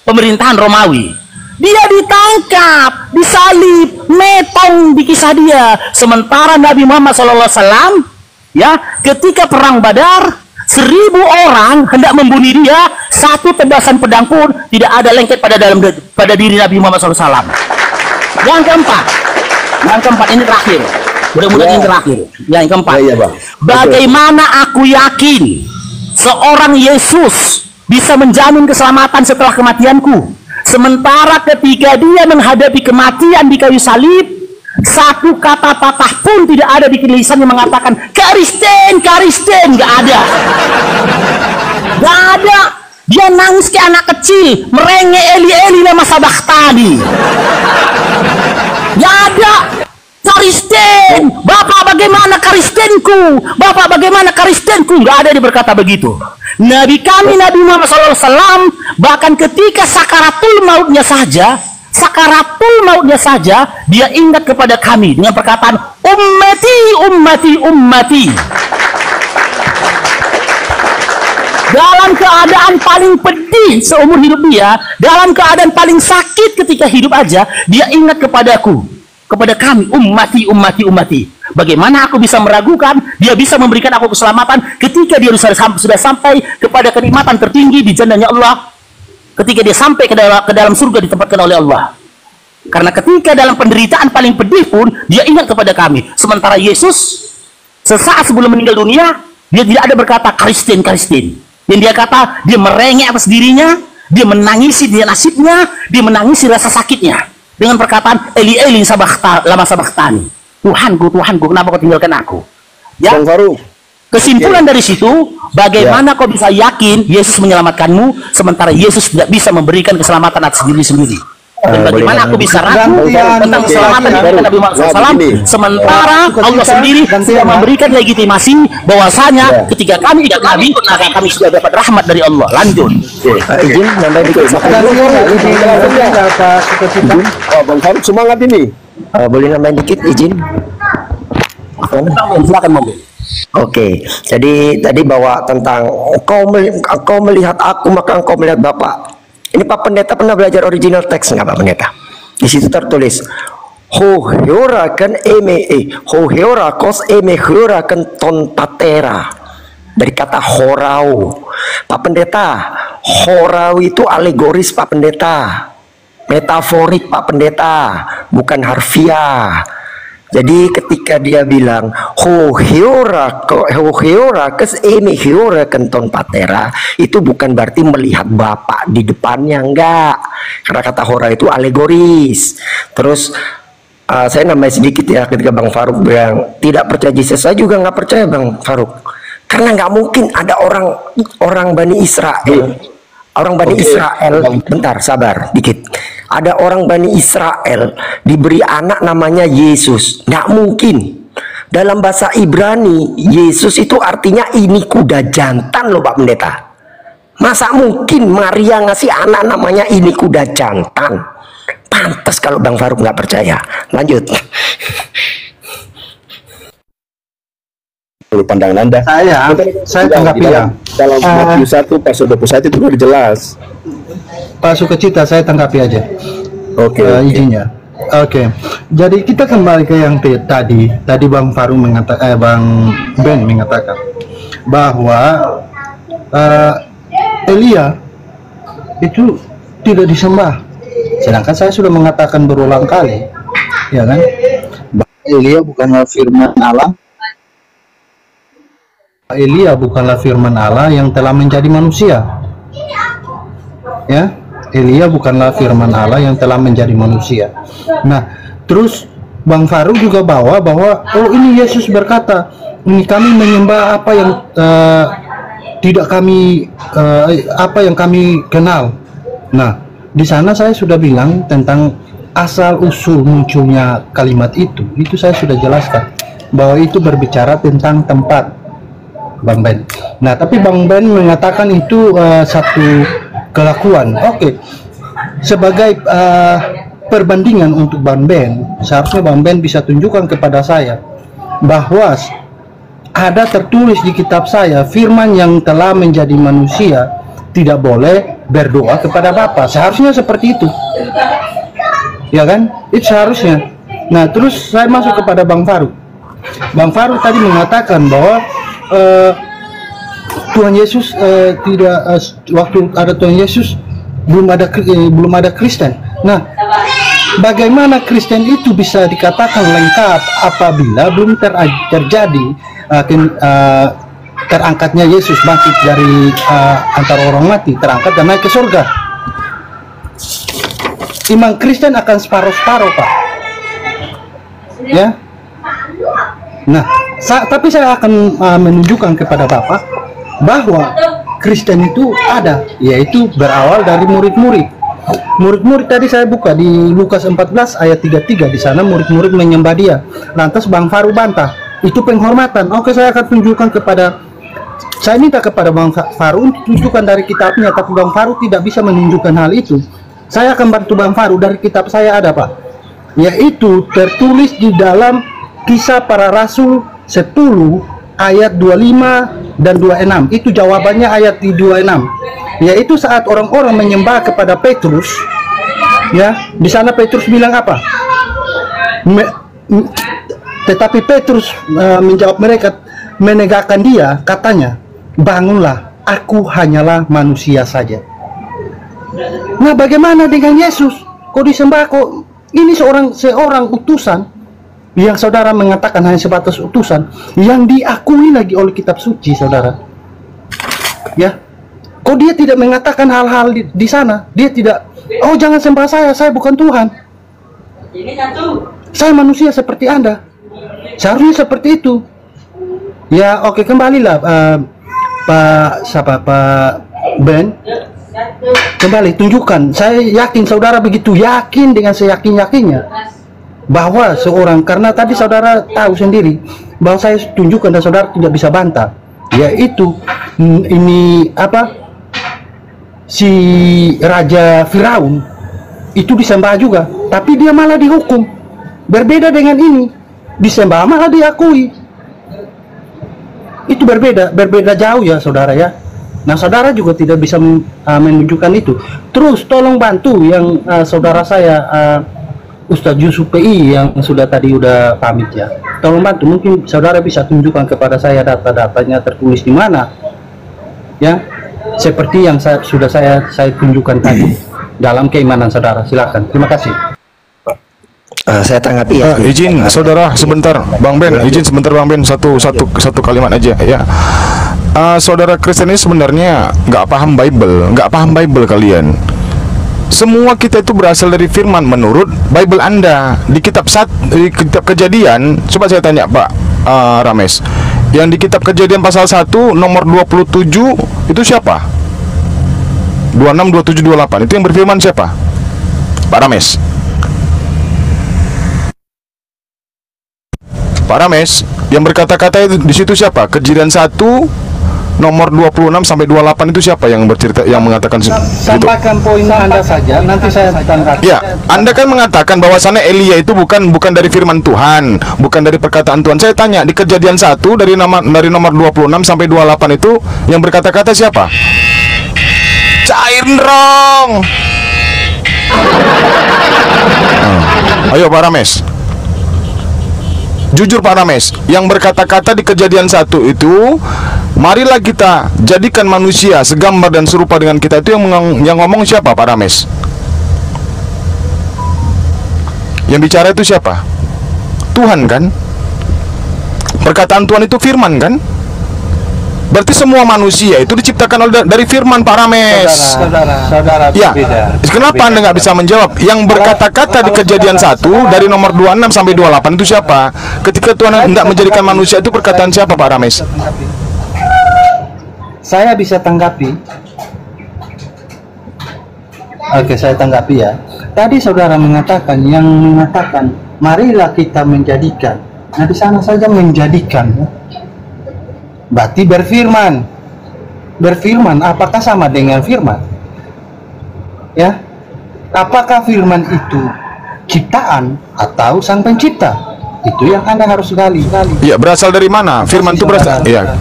pemerintahan Romawi. Dia ditangkap, disalib, metong di kisah dia. Sementara Nabi Muhammad SAW, ya, ketika perang Badar, 1000 orang hendak membunuh dia, satu tebasan pedang pun tidak ada lengket pada diri Nabi Muhammad SAW. Yang keempat ini terakhir. Mudah-mudahan ini terakhir. Yang keempat, bagaimana aku yakin seorang Yesus bisa menjamin keselamatan setelah kematianku? Sementara ketika dia menghadapi kematian di kayu salib, satu kata patah pun tidak ada di lisannya mengatakan Kristen, nggak ada. Nggak ada. Dia nangis kayak anak kecil, merengek Eli lama sabachthani. Nggak ada. Kristen, Bapak bagaimana Kristenku? Bapak bagaimana Kristenku? Nggak ada dia berkata begitu. Nabi kami Nabi Muhammad SAW bahkan ketika sakaratul mautnya saja dia ingat kepada kami dengan perkataan ummati. Dalam keadaan paling pedih seumur hidup dia, dalam keadaan paling sakit ketika hidup aja, dia ingat kepadaku, kepada kami, ummati. Bagaimana aku bisa meragukan dia bisa memberikan aku keselamatan ketika dia sudah sampai kepada kenikmatan tertinggi di jannahnya Allah, ketika dia sampai ke dalam surga ditempatkan oleh Allah. Karena ketika dalam penderitaan paling pedih pun dia ingat kepada kami. Sementara Yesus sesaat sebelum meninggal dunia, dia tidak ada berkata Kristen. Yang dia kata, dia merengek atas dirinya, dia menangisi dia nasibnya, dia menangisi rasa sakitnya dengan perkataan Eli lama sabachthani. Tuhanku, kenapa kau tinggalkan aku? Ya, kesimpulan dari situ, bagaimana kau bisa yakin Yesus menyelamatkanmu sementara Yesus tidak bisa memberikan keselamatan atas diri sendiri? Dan bagaimana aku bisa ragu tentang keselamatan dari Nabi Muhammad SAW sementara Allah sendiri tidak memberikan legitimasi bahwasanya ketika kami tidak Nabi maka kami sudah dapat rahmat dari Allah. Lanjut. Izin nambahin dikit. Bang Faruk semangat ini. Boleh nambahin dikit izin? Silakan mobil. Oke, jadi tadi bawa tentang engkau melihat aku maka engkau melihat Bapa. Ini Pak Pendeta pernah belajar original teks nggak Pak Pendeta? Di situ tertulis hoheorakos ton patera, dari kata horau. Pak Pendeta, horau itu alegoris Pak Pendeta, metaforik Pak Pendeta, bukan harfiah. Jadi ketika dia bilang kenton patera, itu bukan berarti melihat Bapak di depannya, enggak. Karena kata hora itu alegoris. Terus saya nambah sedikit ya, ketika Bang Faruk bilang tidak percaya Yesus, saya juga nggak percaya Bang Faruk. Karena nggak mungkin ada orang Bani Israel. Orang Bani Israel, bentar sabar dikit. Ada orang Bani Israel diberi anak namanya Yesus, nggak mungkin. Dalam bahasa Ibrani, Yesus itu artinya ini kuda jantan loh Pak Pendeta. Masa mungkin Maria ngasih anak namanya ini kuda jantan? Pantas kalau Bang Faruk nggak percaya. Lanjut. Pandangan Anda. Saya tanggapi ya. Dalam Matius 1 pasal 21 itu udah jelas. Pak Sukacita, saya tanggapi aja. Oke. Izinnya. Oke. Jadi kita kembali ke yang tadi Bang Faruk mengatakan, Bang Ben mengatakan bahwa Elia itu tidak disembah. Sedangkan saya sudah mengatakan berulang kali, ya kan? Elia bukanlah firman Allah. Elia bukanlah firman Allah yang telah menjadi manusia. Ya, Elia bukanlah firman Allah yang telah menjadi manusia. Nah, terus Bang Faruk juga bawa bahwa ini Yesus berkata, ini kami menyembah apa yang tidak kami apa yang kami kenal. Nah, di sana saya sudah bilang tentang asal usul munculnya kalimat itu saya sudah jelaskan bahwa itu berbicara tentang tempat, Bang Ben. Nah, tapi Bang Ben mengatakan itu satu kelakuan. Oke. Sebagai perbandingan untuk Bang Ben, seharusnya Bang Ben bisa tunjukkan kepada saya bahwa ada tertulis di kitab saya, firman yang telah menjadi manusia tidak boleh berdoa kepada Bapa. Seharusnya seperti itu. Ya kan? Itu seharusnya. Nah, terus saya masuk kepada Bang Faruk. Bang Faruk tadi mengatakan bahwa Tuhan Yesus tidak waktu ada Tuhan Yesus belum ada Kristen. Nah, bagaimana Kristen itu bisa dikatakan lengkap apabila belum terjadi terangkatnya Yesus bangkit dari antara orang mati, terangkat dan naik ke surga. Iman Kristen akan separuh-separuh, Pak. Ya. Nah, tapi saya akan menunjukkan kepada Bapak bahwa Kristen itu ada, yaitu berawal dari murid-murid. Murid-murid tadi saya buka di Lukas 14 ayat 33, di sana murid-murid menyembah dia. Lantas Bang Faruk bantah, itu penghormatan. Oke, saya akan tunjukkan saya minta kepada Bang Faruk untuk tunjukkan dari kitabnya, tapi Bang Faruk tidak bisa menunjukkan hal itu. Saya akan bantu Bang Faruk, dari kitab saya ada, Pak. Yaitu tertulis di dalam Kisah Para Rasul 10 ayat 25 dan 26. Itu jawabannya ayat di 26. Yaitu saat orang-orang menyembah kepada Petrus, ya, di sana Petrus bilang apa? Tetapi Petrus menjawab mereka, menegakkan dia, katanya, bangunlah, aku hanyalah manusia saja. Nah, bagaimana dengan Yesus? Kok disembah? Kok ini seorang utusan yang saudara mengatakan hanya sebatas utusan yang diakui lagi oleh kitab suci, saudara. Ya, kok dia tidak mengatakan hal-hal di sana? Dia tidak, oh jangan sembah saya bukan Tuhan. Saya manusia seperti Anda. Seharusnya seperti itu. Ya, oke, kembalilah Pak Ben. Kembali tunjukkan. Saya yakin saudara begitu yakin dengan seyakin-yakinnya bahwa seorang, karena tadi saudara tahu sendiri bahwa saya tunjukkan dan saudara tidak bisa bantah, yaitu ini apa, si Raja Firaun itu disembah juga, tapi dia malah dihukum. Berbeda dengan ini, disembah malah diakui. Itu berbeda jauh ya saudara ya. Nah, saudara juga tidak bisa menunjukkan itu. Terus tolong bantu yang saudara saya Ustadz Yusuf PI yang sudah pamit ya. Tolong bantu, mungkin saudara bisa tunjukkan kepada saya data-datanya tertulis di mana. Ya, seperti yang saya tunjukkan tadi dalam keimanan saudara. Silakan. Terima kasih. Saya tanggapi ya. Izin saudara sebentar, Bang Ben. Izin sebentar Bang Ben, satu kalimat aja ya. Saudara Kristen ini sebenarnya nggak paham Bible kalian. Semua kita itu berasal dari firman menurut Bible Anda. Di kitab Kejadian, coba saya tanya Pak Rames, yang di kitab Kejadian pasal 1 nomor 27 itu siapa? 26, 27, 28 itu yang berfirman siapa? Pak Rames. Pak Rames, yang berkata-kata itu di situ siapa? Kejadian 1 nomor 26 sampai 28 itu siapa yang bercerita, yang mengatakan gitu? Sampaikan poin Anda saja, nanti saya tanggapi. Ya, Anda kan mengatakan bahwasannya Elia itu bukan dari firman Tuhan, bukan dari perkataan Tuhan. Saya tanya, di Kejadian 1 dari nomor 26 sampai 28 itu yang berkata-kata siapa? Cair dong. Ayo Pak Rames. Jujur Pak Rames, yang berkata-kata di Kejadian 1 itu, marilah kita jadikan manusia segambar dan serupa dengan kita, itu yang ngomong siapa Pak Rames? Yang bicara itu siapa? Tuhan kan? Perkataan Tuhan itu firman kan? Berarti semua manusia itu diciptakan dari firman Pak Rames. Saudara Ya, kenapa Anda nggak bisa menjawab? Yang berkata-kata di Kejadian 1 dari nomor 26 sampai 28 itu siapa? Ketika Tuhan hendak menjadikan manusia, itu perkataan siapa Pak Rames? Saya bisa tanggapi. Oke, saya tanggapi ya. Tadi saudara mengatakan, marilah kita menjadikan. Nah, di sana saja menjadikan. Berarti berfirman. Berfirman, apakah sama dengan firman? Ya. Apakah firman itu ciptaan atau sang pencipta? Itu yang Anda harus gali. Iya, berasal dari mana? Firman itu berasal. Iya.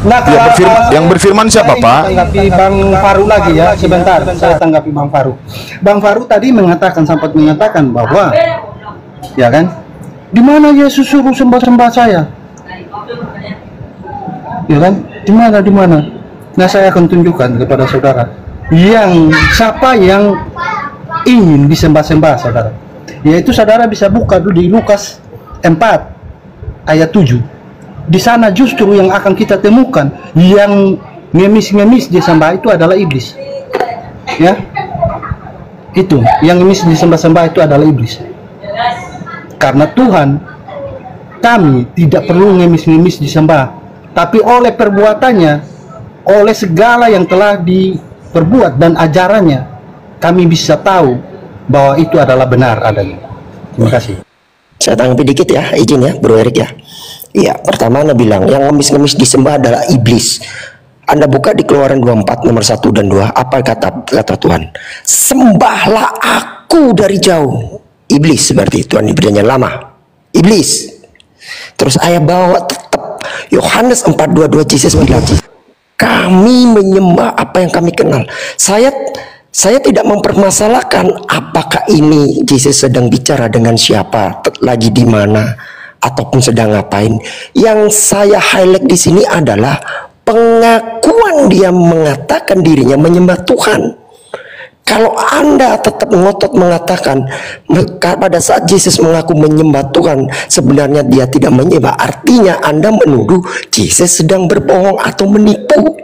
Yang berfirman siapa, Pak? Tanggapi Bang Faru lagi ya, sebentar. Saya tanggapi Bang Faru. Bang Faru tadi sempat mengatakan bahwa, ya kan? Di mana Yesus suruh sembah saya? Ya kan? Di mana? Nah, saya akan tunjukkan kepada saudara siapa yang ingin disembah-sembah, saudara. Yaitu saudara bisa buka dulu di Lukas 4 ayat 7. Di sana justru yang akan kita temukan yang ngemis-ngemis disembah itu adalah iblis. Ya. Itu, yang ngemis disembah-sembah itu adalah iblis. Karena Tuhan, kami tidak perlu ngemis-ngemis disembah, tapi oleh perbuatannya, oleh segala yang telah diperbuat dan ajarannya, kami bisa tahu bahwa itu adalah benar adanya. Terima kasih. Saya tanggapi dikit ya, izin ya Bro Erik ya. Iya, pertama Anda bilang yang ngemis-ngemis disembah adalah iblis. Anda buka di Keluaran 24 nomor 1 dan 2, apa kata Tuhan? Sembahlah aku dari jauh. Iblis berarti Tuhan diberinya lama. Iblis. Terus ayat bawa tetap Yohanes 4:22, Jesus bilang, kami menyembah apa yang kami kenal. Saya tidak mempermasalahkan apakah ini Jesus sedang bicara dengan siapa, lagi di mana, ataupun sedang ngapain. Yang saya highlight di sini adalah pengakuan dia mengatakan dirinya menyembah Tuhan. Kalau Anda tetap ngotot mengatakan pada saat Yesus mengaku menyembah Tuhan, sebenarnya dia tidak menyembah, artinya Anda menuduh Yesus sedang berbohong atau menipu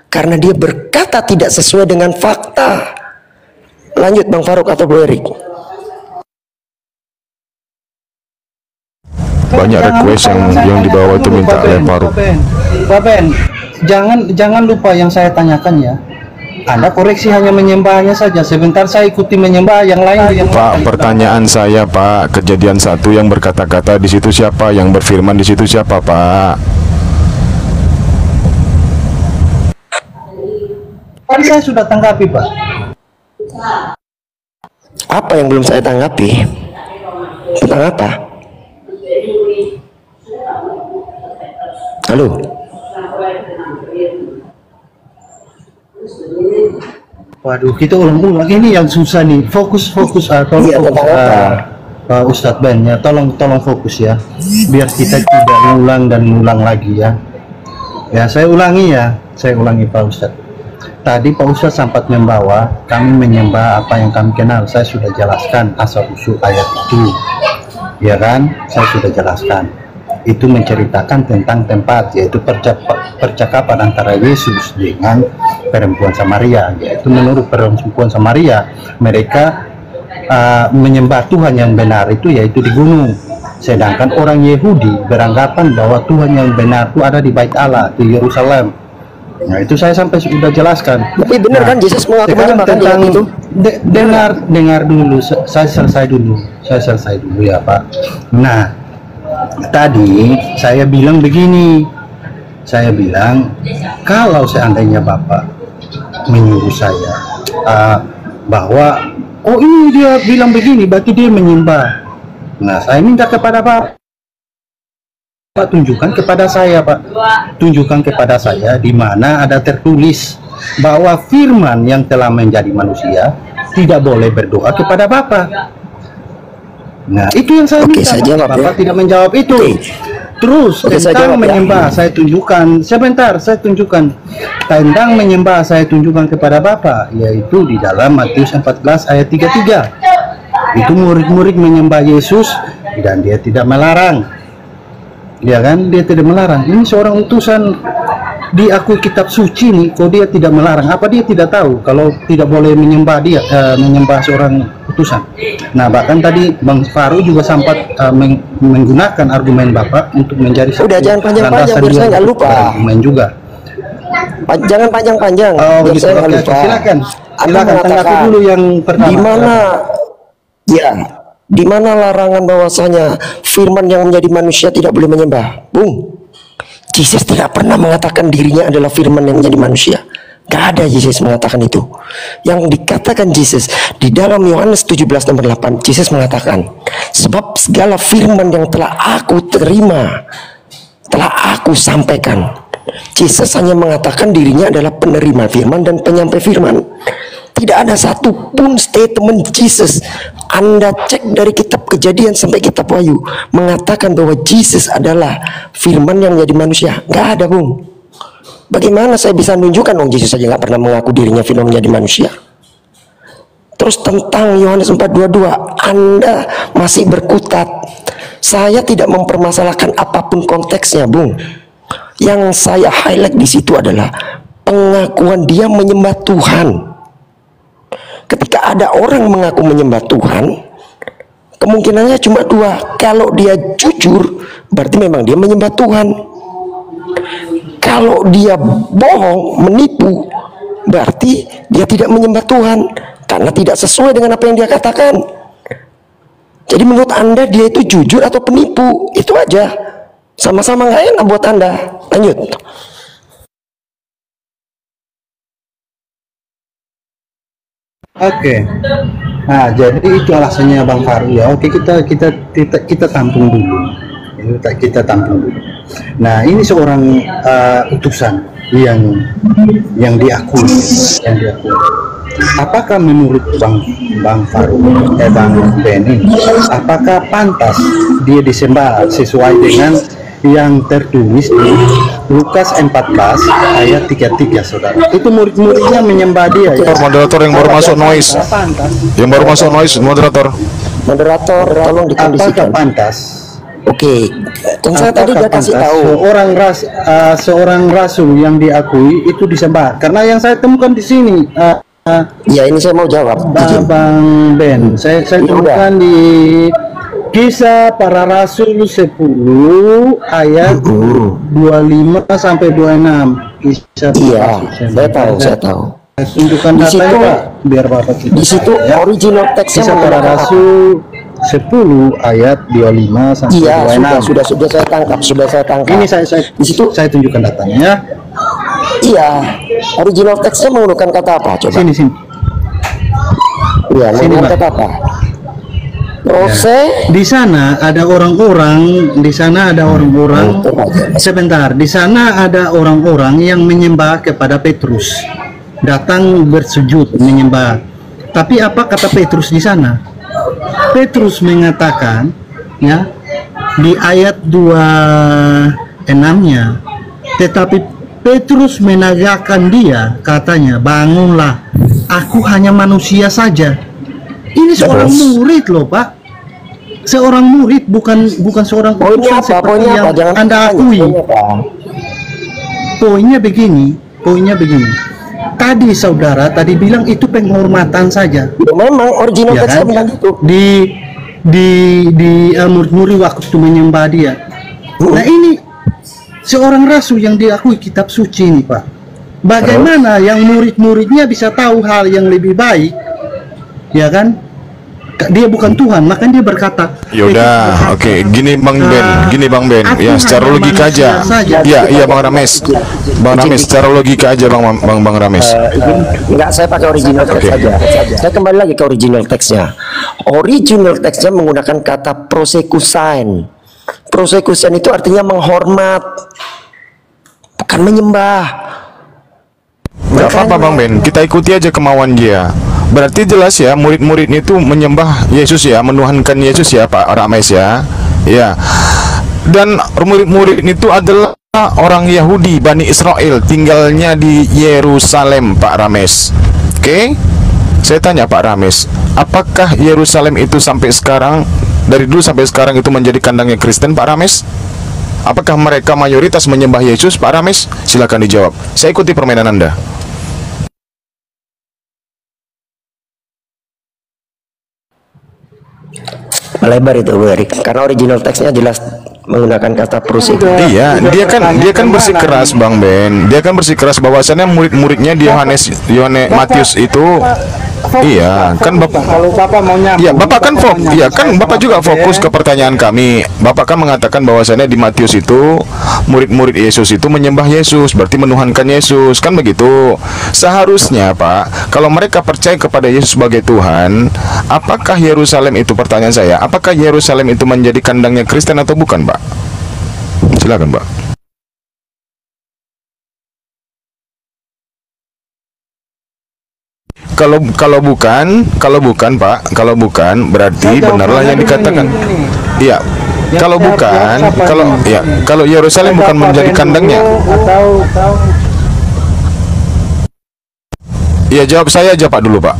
karena dia berkata tidak sesuai dengan fakta. Lanjut Bang Faruk atau Bro Erik. Banyak request yang dibawa itu minta oleh Faruk. Pak Ben, jangan lupa yang saya tanyakan ya. Anda koreksi hanya menyembahnya saja. Sebentar saya ikuti menyembah yang lain. Pak, pertanyaan saya Pak, Kejadian 1 yang berkata-kata di situ siapa? Yang berfirman di situ siapa, Pak? Kan saya sudah tanggapi, Pak. Apa yang belum saya tanggapi? Tentang apa? Halo? Waduh, kita ulang-ulang. Ini yang susah nih. Fokus. Tolong iya, fokus, Pak Ustadz Ben ya. Tolong fokus ya. Biar kita tidak mengulang dan mengulang lagi ya. Ya, saya ulangi Pak Ustadz. Tadi Pak Ustadz sempat membawa kami menyembah apa yang kami kenal. Saya sudah jelaskan asal usul ayat itu. Ya kan? Saya sudah jelaskan. Itu menceritakan tentang tempat, yaitu percakapan antara Yesus dengan perempuan Samaria. Yaitu menurut perempuan Samaria, mereka menyembah Tuhan yang benar itu yaitu di gunung. Sedangkan orang Yahudi beranggapan bahwa Tuhan yang benar itu ada di Bait Allah, di Yerusalem. Nah, itu saya sampai sudah jelaskan. Tapi benar kan Yesus mengaku menyembah tentang itu? Dengar dulu, saya selesai dulu ya Pak. Nah, tadi saya bilang begini, saya bilang kalau seandainya Bapak menyuruh saya bahwa oh ini dia bilang begini, berarti dia menyembah. Nah, saya minta kepada Bapak, tunjukkan kepada saya, Pak. Tunjukkan kepada saya di mana ada tertulis bahwa firman yang telah menjadi manusia tidak boleh berdoa kepada Bapa. Nah, itu yang saya minta. Saya jawab, Bapak tidak menjawab itu. Terus tentang menyembah, saya tunjukkan. Sebentar, saya tunjukkan. Tentang menyembah, saya tunjukkan kepada Bapa, yaitu di dalam Matius 14 ayat 33. Itu murid-murid menyembah Yesus dan dia tidak melarang. Ya kan, dia tidak melarang. Ini seorang utusan diakui kitab suci nih, kok dia tidak melarang? Apa dia tidak tahu kalau tidak boleh menyembah dia, menyembah seorang utusan? Nah, bahkan tadi Bang Faru juga sempat menggunakan argumen Bapak untuk menjadi udah jangan panjang-panjang biar saya nggak lupa. Argumen juga. Jangan panjang-panjang. Oh, biar begitu. saya nggak lupa. Silakan. Anda Tanggapi dulu yang pertama. Di mana? Ya. Di mana larangan bahwasanya firman yang menjadi manusia tidak boleh menyembah? Bung, Yesus tidak pernah mengatakan dirinya adalah firman yang menjadi manusia. Gak ada Yesus mengatakan itu. Yang dikatakan Yesus di dalam Yohanes 17 nomor 8, Yesus mengatakan, sebab segala firman yang telah aku terima, telah aku sampaikan. Yesus hanya mengatakan dirinya adalah penerima firman dan penyampai firman. Tidak ada satupun statement Yesus, Anda cek dari kitab Kejadian sampai kitab Wahyu, mengatakan bahwa Yesus adalah firman yang menjadi manusia. Gak ada, Bung. Bagaimana saya bisa menunjukkan Yesus saja nggak pernah mengaku dirinya firman menjadi manusia? Terus tentang Yohanes 4:22, Anda masih berkutat. Saya tidak mempermasalahkan apapun konteksnya, Bung. Yang saya highlight di situ adalah pengakuan dia menyembah Tuhan. Ketika ada orang mengaku menyembah Tuhan, kemungkinannya cuma dua. Kalau dia jujur, berarti memang dia menyembah Tuhan. Kalau dia bohong, menipu, berarti dia tidak menyembah Tuhan, karena tidak sesuai dengan apa yang dia katakan. Jadi menurut Anda dia itu jujur atau penipu? Itu aja. Sama-sama nggak enak buat Anda. Lanjut. Oke. Nah, jadi itu alasannya Bang Faru ya. Oke, kita tampung dulu. Kita tampung dulu. Nah, ini seorang utusan yang diakui, Apakah menurut Bang Faru, Bang Ben ini, apakah pantas dia disembah sesuai dengan yang tertulis di Lukas 14 ayat 33, saudara? Itu murid-muridnya menyembah dia ya. Moderator yang baru masuk noise. Yang baru masuk noise, moderator. Moderator, tolong dikondisikan. Apakah pantas? Oke, kan saya tadi udah kasih tahu. Seorang rasul yang diakui itu disembah. Karena yang saya temukan di sini, ya ini saya mau jawab. Bang Ben, saya temukan di Kisah Para Rasul 10 ayat 25 sampai 26. Kisah iya, saya tahu. Tunjukkan di situ, biar Bapak kita. Di situ ya. Original teksnya Kisah Para Rasul 10 ayat 25 sampai 26. Sudah saya tangkap. Ini di situ saya tunjukkan datanya ya. Iya, original teksnya menggunakan kata apa? Coba. Sini. Iya, menggunakan kata apa? Ya. Di sana ada orang-orang, sebentar, di sana ada orang-orang yang menyembah kepada Petrus, datang bersujud menyembah. Tapi apa kata Petrus di sana? Petrus mengatakan, ya, di ayat 26-nya, tetapi Petrus menegakkan dia, katanya, bangunlah, aku hanya manusia saja. Ini seorang murid loh, Pak. Seorang murid, bukan seorang utusan seperti yang Anda akui. Poinnya begini. Tadi saudara bilang itu penghormatan saja. Memang original ya teksnya kan? bilang itu. Di murid-murid waktu menyembah dia. Nah, ini seorang rasul yang diakui kitab suci ini, Pak. Bagaimana yang murid-muridnya bisa tahu hal yang lebih baik, ya kan? dia bukan Tuhan, makanya dia berkata. Yaudah, oke. Gini Bang Ben, ya secara logika aja. Iya Bang Rames, secara logika aja Bang Rames. Enggak, saya pakai original teks saja. Saya kembali lagi ke original teksnya. Original teksnya menggunakan kata prosekusan. Prosekusan itu artinya menghormat, bukan menyembah. Gak apa-apa Bang Ben, kita ikuti aja kemauan dia. Berarti jelas ya, murid-murid itu menyembah Yesus ya, menuhankan Yesus ya Pak Rames ya. Ya. Dan murid-murid itu adalah orang Yahudi, Bani Israel, tinggalnya di Yerusalem Pak Rames. Oke? Saya tanya Pak Rames, apakah Yerusalem itu sampai sekarang, dari dulu sampai sekarang itu menjadi kandangnya Kristen Pak Rames? Apakah mereka mayoritas menyembah Yesus Pak Rames? Silakan dijawab. Saya ikuti permainan Anda. Melebar itu Bu Erik, karena original teksnya jelas menggunakan kata prosekusan. Iya, dia kan bersikeras Bang Ben. Dia kan bersikeras bahwasannya murid-muridnya di Yohanes Matius itu iya, kan Bapak kalau Bapak mau nyambung. Iya, Bapak kan iya kan Bapak juga fokus ke pertanyaan kami. Bapak kan mengatakan bahwasannya di Matius itu murid-murid Yesus itu menyembah Yesus, berarti menuhankan Yesus, kan begitu. Seharusnya Pak, kalau mereka percaya kepada Yesus sebagai Tuhan, apakah Yerusalem itu, pertanyaan saya, apakah Yerusalem itu menjadi kandangnya Kristen atau bukan, Pak? Silakan, Pak. Kalau bukan Pak, kalau bukan berarti benarlah yang dikatakan. Iya. Kalau bukan, kalau Yerusalem bukan menjadi kandangnya. Iya, jawab saya aja Pak dulu, Pak.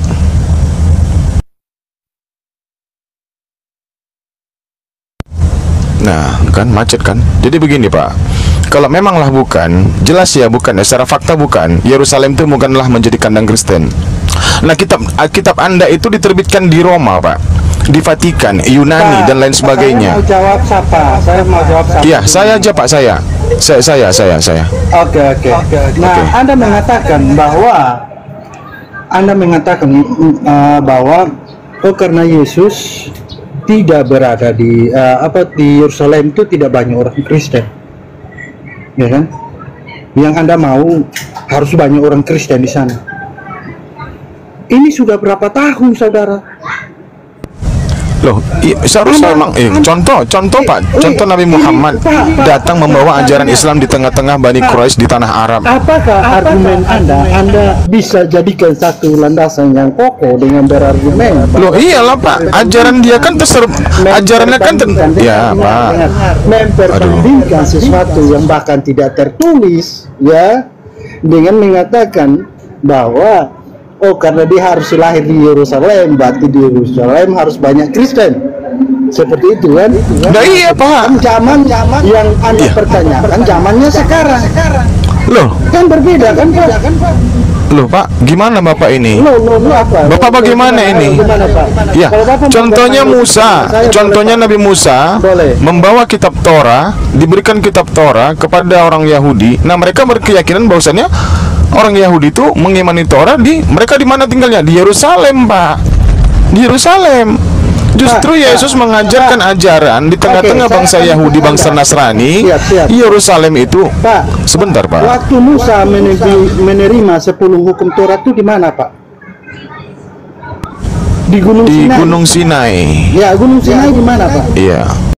Nah, kan macet kan. Jadi begini, Pak. Kalau memanglah bukan, jelas ya bukan, ya secara fakta bukan. Yerusalem itu bukanlah menjadi kandang Kristen. Nah, kitab Anda itu diterbitkan di Roma, Pak, di Vatikan, Yunani, dan lain sebagainya. Saya mau jawab siapa? Saya mau jawab siapa? Iya, saya aja Pak, saya. Oke. Nah, Anda mengatakan bahwa karena Yesus tidak berada di di Yerusalem itu tidak banyak orang Kristen, ya kan? Yang Anda mau harus banyak orang Kristen di sana. Ini sudah berapa tahun, saudara? Loh, seharusnya memang contoh Pak, contoh Nabi Muhammad datang membawa ajaran Islam di tengah-tengah Bani Quraisy di tanah Arab. Apakah argumen Anda bisa jadikan satu landasan yang kokoh dengan berargumen? Loh, iyalah Pak, ajaran dia kan ajarannya kan ya Pak, memperbandingkan sesuatu yang bahkan tidak tertulis, ya, dengan mengatakan bahwa karena dia harus lahir di Yerusalem, berarti di Yerusalem harus banyak Kristen. Seperti itu kan? Nah, iya Pak. Zaman yang Anda pertanyakan zamannya sekarang. Loh, kan berbeda kan Pak? Loh Pak, gimana Bapak ini? Apa? Bapak bagaimana ini? Ya, contohnya Musa, contohnya Nabi Musa membawa kitab Torah, diberikan kitab Torah kepada orang Yahudi. Nah, mereka berkeyakinan bahwasannya orang Yahudi itu mengimani Torah mereka di mana tinggalnya? Di Yerusalem, Pak. Di Yerusalem. Justru Yesus mengajarkan ajaran di tengah-tengah bangsa Yahudi, bangsa Nasrani. Yerusalem itu, Pak, sebentar Pak. Waktu Musa menerima 10 hukum Torah itu di mana, Pak? Di Gunung Sinai. Gunung Sinai. Ya, Gunung Sinai di mana, Pak? Iya.